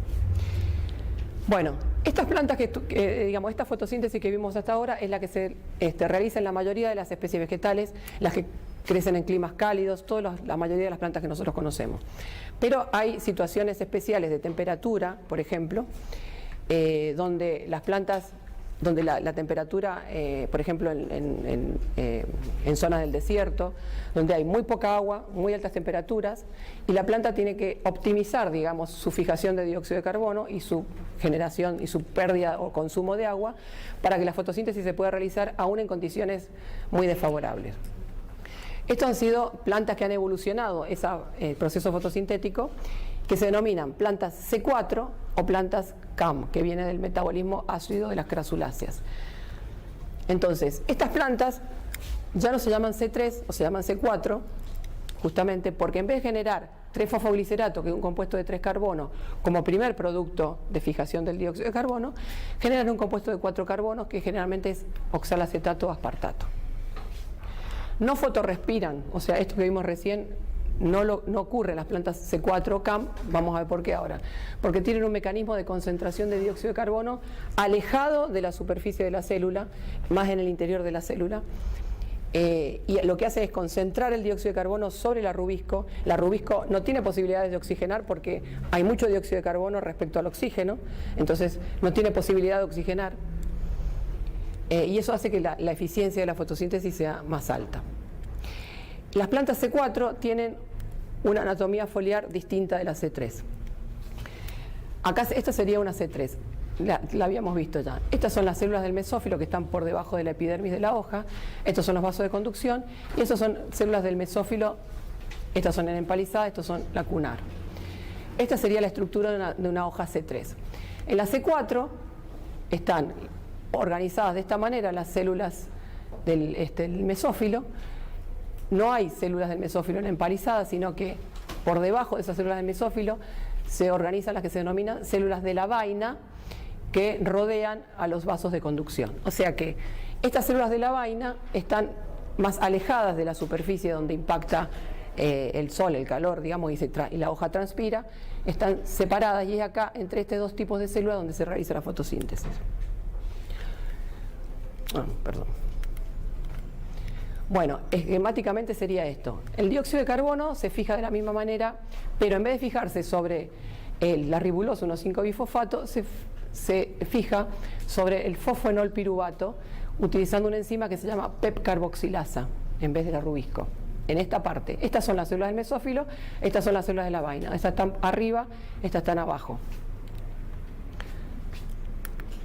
Bueno, estas plantas esta fotosíntesis que vimos hasta ahora es la que se realiza en la mayoría de las especies vegetales, las que crecen en climas cálidos, la mayoría de las plantas que nosotros conocemos. Pero hay situaciones especiales de temperatura, por ejemplo, donde las plantas, donde la temperatura, por ejemplo, en zonas del desierto, donde hay muy poca agua, muy altas temperaturas, y la planta tiene que optimizar, digamos, su fijación de dióxido de carbono y su generación y su pérdida o consumo de agua para que la fotosíntesis se pueda realizar aún en condiciones muy desfavorables. Estos han sido plantas que han evolucionado ese proceso fotosintético, que se denominan plantas C4 o plantas CAM, que viene del metabolismo ácido de las crasuláceas. Entonces, estas plantas ya no se llaman C3 o se llaman C4, justamente porque en vez de generar 3-fosfoglicerato, que es un compuesto de 3 carbonos, como primer producto de fijación del dióxido de carbono, generan un compuesto de 4 carbonos que generalmente es oxalacetato o aspartato. No fotorrespiran, o sea, esto que vimos recién no ocurre en las plantas C4 CAM, vamos a ver por qué ahora. Porque tienen un mecanismo de concentración de dióxido de carbono alejado de la superficie de la célula, más en el interior de la célula, y lo que hace es concentrar el dióxido de carbono sobre la rubisco. La rubisco no tiene posibilidades de oxigenar porque hay mucho dióxido de carbono respecto al oxígeno, entonces no tiene posibilidad de oxigenar. Y eso hace que la eficiencia de la fotosíntesis sea más alta. Las plantas C4 tienen una anatomía foliar distinta de la C3. Acá esta sería una C3, la habíamos visto ya. Estas son las células del mesófilo que están por debajo de la epidermis de la hoja. Estos son los vasos de conducción y estas son células del mesófilo. Estas son en empalizada, estos son lacunar. Esta sería la estructura de una hoja C3. En la C4 están organizadas de esta manera las células del mesófilo. No hay células del mesófilo en empalizada, sino que por debajo de esas células del mesófilo se organizan las que se denominan células de la vaina, que rodean a los vasos de conducción. O sea que estas células de la vaina están más alejadas de la superficie donde impacta el sol, el calor, digamos, y la hoja transpira, están separadas, y es acá entre estos dos tipos de células donde se realiza la fotosíntesis. Perdón. Bueno, esquemáticamente sería esto. El dióxido de carbono se fija de la misma manera, pero en vez de fijarse sobre la ribulosa 1,5-bifosfato, se fija sobre el fosfenolpiruvato utilizando una enzima que se llama PEP-carboxilasa en vez de la rubisco. En esta parte, estas son las células del mesófilo, estas son las células de la vaina. Estas están arriba, estas están abajo.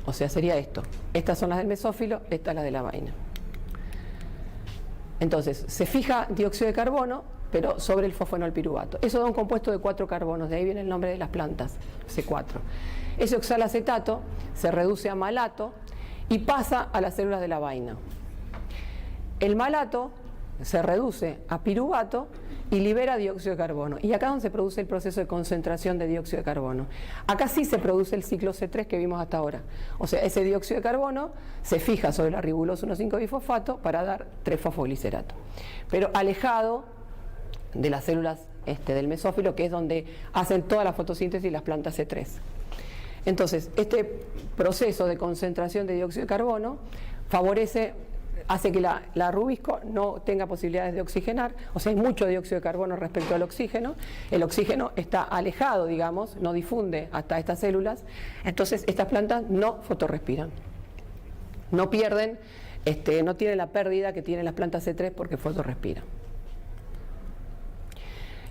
O sea, sería esto. Estas son las del mesófilo, esta es la de la vaina. Entonces, se fija dióxido de carbono, pero sobre el fosfenolpiruvato. Eso da un compuesto de 4 carbonos, de ahí viene el nombre de las plantas, C4. Ese oxalacetato se reduce a malato y pasa a las células de la vaina. El malato se reduce a piruvato y libera dióxido de carbono. Y acá es donde se produce el proceso de concentración de dióxido de carbono. Acá sí se produce el ciclo C3 que vimos hasta ahora. O sea, ese dióxido de carbono se fija sobre la ribulosa 1,5-bifosfato para dar 3-fosfoglicerato. Pero alejado de las células del mesófilo, que es donde hacen toda la fotosíntesis las plantas C3. Entonces, este proceso de concentración de dióxido de carbono hace que la rubisco no tenga posibilidades de oxigenar, o sea, hay mucho dióxido de carbono respecto al oxígeno, el oxígeno está alejado, digamos, no difunde hasta estas células, entonces estas plantas no fotorrespiran, no pierden, no tienen la pérdida que tienen las plantas C3 porque fotorrespiran.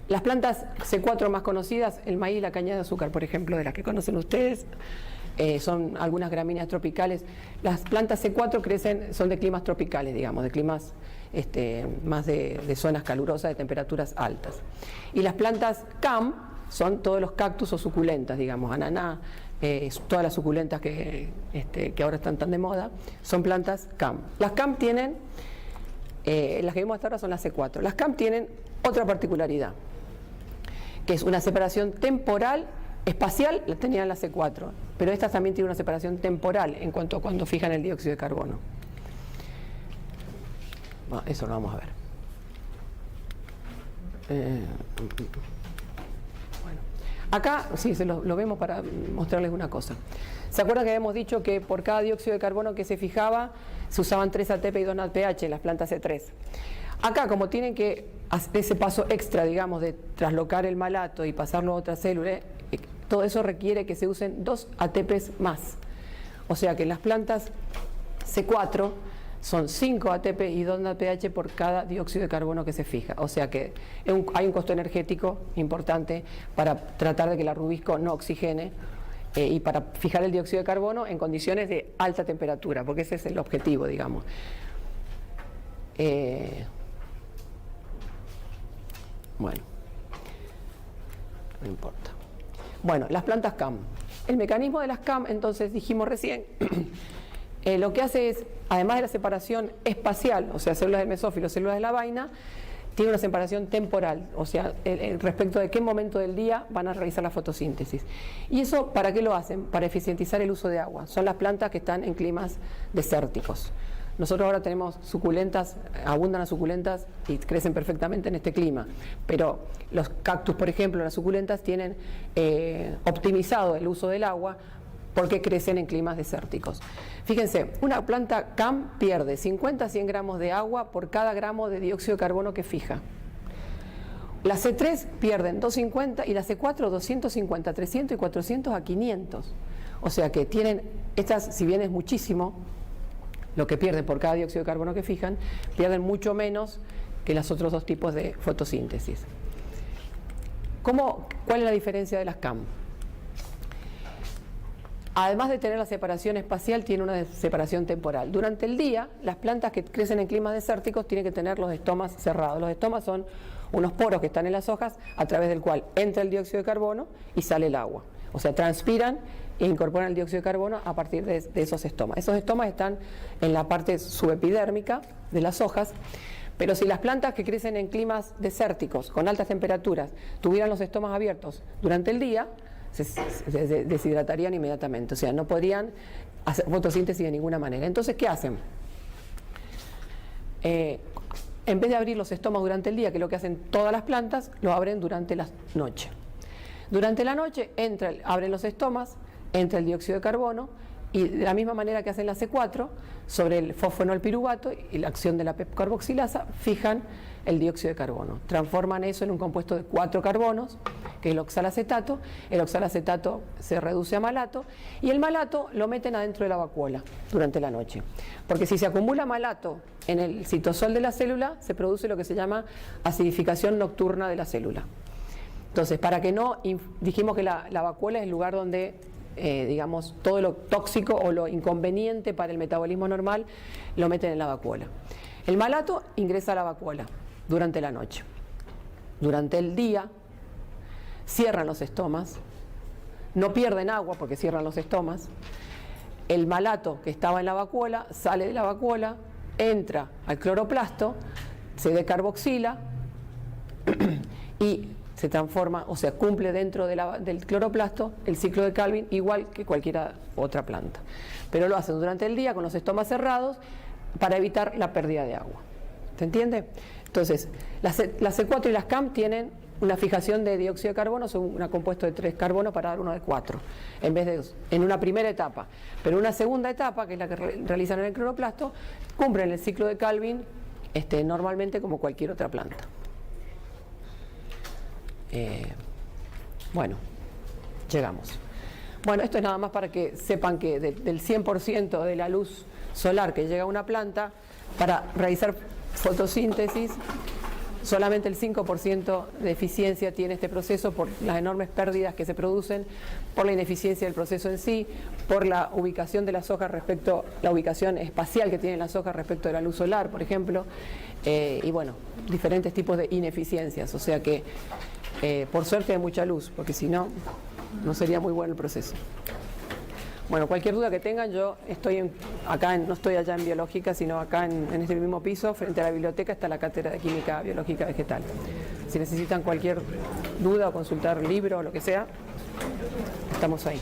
Las plantas C4 más conocidas, el maíz y la caña de azúcar, por ejemplo, de las que conocen ustedes, son algunas gramíneas tropicales. Las plantas C4 son de climas tropicales, digamos, de climas más de zonas calurosas, de temperaturas altas. Y las plantas CAM son todos los cactus o suculentas, digamos, ananá, todas las suculentas que ahora están tan de moda, son plantas CAM. Las CAM tienen, las que vimos hasta ahora son las C4. Las CAM tienen otra particularidad, que es una separación temporal. Espacial la tenían las C4, pero estas también tienen una separación temporal en cuanto a cuando fijan el dióxido de carbono. Bueno, eso lo vamos a ver. Bueno, acá sí, lo vemos para mostrarles una cosa. ¿Se acuerdan que habíamos dicho que por cada dióxido de carbono que se fijaba se usaban 3 ATP y 2 NADPH en las plantas C3? Acá, como tienen que hacer ese paso extra, digamos, de traslocar el malato y pasarlo a otra célula, todo eso requiere que se usen 2 ATPs más. O sea que en las plantas C4 son 5 ATP y 2 NADPH por cada dióxido de carbono que se fija. O sea que hay un costo energético importante para tratar de que la rubisco no oxigene y para fijar el dióxido de carbono en condiciones de alta temperatura, porque ese es el objetivo, digamos. Bueno, no importa. Bueno, las plantas CAM. El mecanismo de las CAM, entonces dijimos recién, lo que hace es, además de la separación espacial, o sea, células del mesófilo, células de la vaina, tiene una separación temporal, o sea, respecto de qué momento del día van a realizar la fotosíntesis. ¿Y eso para qué lo hacen? Para eficientizar el uso de agua. Son las plantas que están en climas desérticos. Nosotros ahora tenemos suculentas, abundan las suculentas y crecen perfectamente en este clima, pero los cactus, por ejemplo, las suculentas tienen optimizado el uso del agua porque crecen en climas desérticos. Fíjense, una planta CAM pierde 50 a 100 gramos de agua por cada gramo de dióxido de carbono que fija. Las C3 pierden 250 y las C4 250, 300 y 400 a 500. O sea que tienen, estas, si bien es muchísimo, lo que pierden por cada dióxido de carbono que fijan, pierden mucho menos que los otros dos tipos de fotosíntesis. ¿Cuál es la diferencia de las CAM? Además de tener la separación espacial, tiene una separación temporal. Durante el día, las plantas que crecen en climas desérticos tienen que tener los estomas cerrados. Los estomas son unos poros que están en las hojas a través del cual entra el dióxido de carbono y sale el agua. O sea, transpiran e incorporan el dióxido de carbono a partir de esos estomas. Esos estomas están en la parte subepidérmica de las hojas, pero si las plantas que crecen en climas desérticos, con altas temperaturas, tuvieran los estomas abiertos durante el día, se deshidratarían inmediatamente, o sea, no podrían hacer fotosíntesis de ninguna manera. Entonces, ¿qué hacen? En vez de abrir los estomas durante el día, que es lo que hacen todas las plantas, lo abren durante la noche. Durante la noche abren los estomas, entra el dióxido de carbono y de la misma manera que hacen la C4, sobre el fosfonol piruvato y la acción de la PEP carboxilasa, fijan el dióxido de carbono. Transforman eso en un compuesto de 4 carbonos, que es el oxalacetato. El oxalacetato se reduce a malato y el malato lo meten adentro de la vacuola durante la noche. Porque si se acumula malato en el citosol de la célula, se produce lo que se llama acidificación nocturna de la célula. Entonces, para que no, dijimos que la vacuola es el lugar donde, digamos, todo lo tóxico o lo inconveniente para el metabolismo normal lo meten en la vacuola. El malato ingresa a la vacuola durante la noche. Durante el día cierran los estomas, no pierden agua porque cierran los estomas. El malato que estaba en la vacuola sale de la vacuola, entra al cloroplasto, se decarboxila y se transforma, o sea, cumple dentro del cloroplasto el ciclo de Calvin igual que cualquier otra planta. Pero lo hacen durante el día con los estomas cerrados para evitar la pérdida de agua. ¿Se entiende? Entonces, las C4 y las CAM tienen una fijación de dióxido de carbono sobre un compuesto de 3 carbonos para dar uno de 4, en vez de 2, en una primera etapa. Pero una segunda etapa, que es la que realizan en el cloroplasto, cumplen el ciclo de Calvin normalmente como cualquier otra planta. Bueno, llegamos. Bueno, esto es nada más para que sepan que del 100% de la luz solar que llega a una planta, para realizar fotosíntesis, solamente el 5% de eficiencia tiene este proceso por las enormes pérdidas que se producen, por la ineficiencia del proceso en sí, por la ubicación de las hojas respecto, la ubicación espacial que tienen las hojas respecto de la luz solar, por ejemplo, y bueno, diferentes tipos de ineficiencias. O sea que, por suerte hay mucha luz, porque si no, no sería muy bueno el proceso. Bueno, cualquier duda que tengan, yo estoy acá, no estoy allá en biológica, sino acá en este mismo piso, frente a la biblioteca, está la cátedra de química biológica vegetal. Si necesitan cualquier duda o consultar libro o lo que sea, estamos ahí.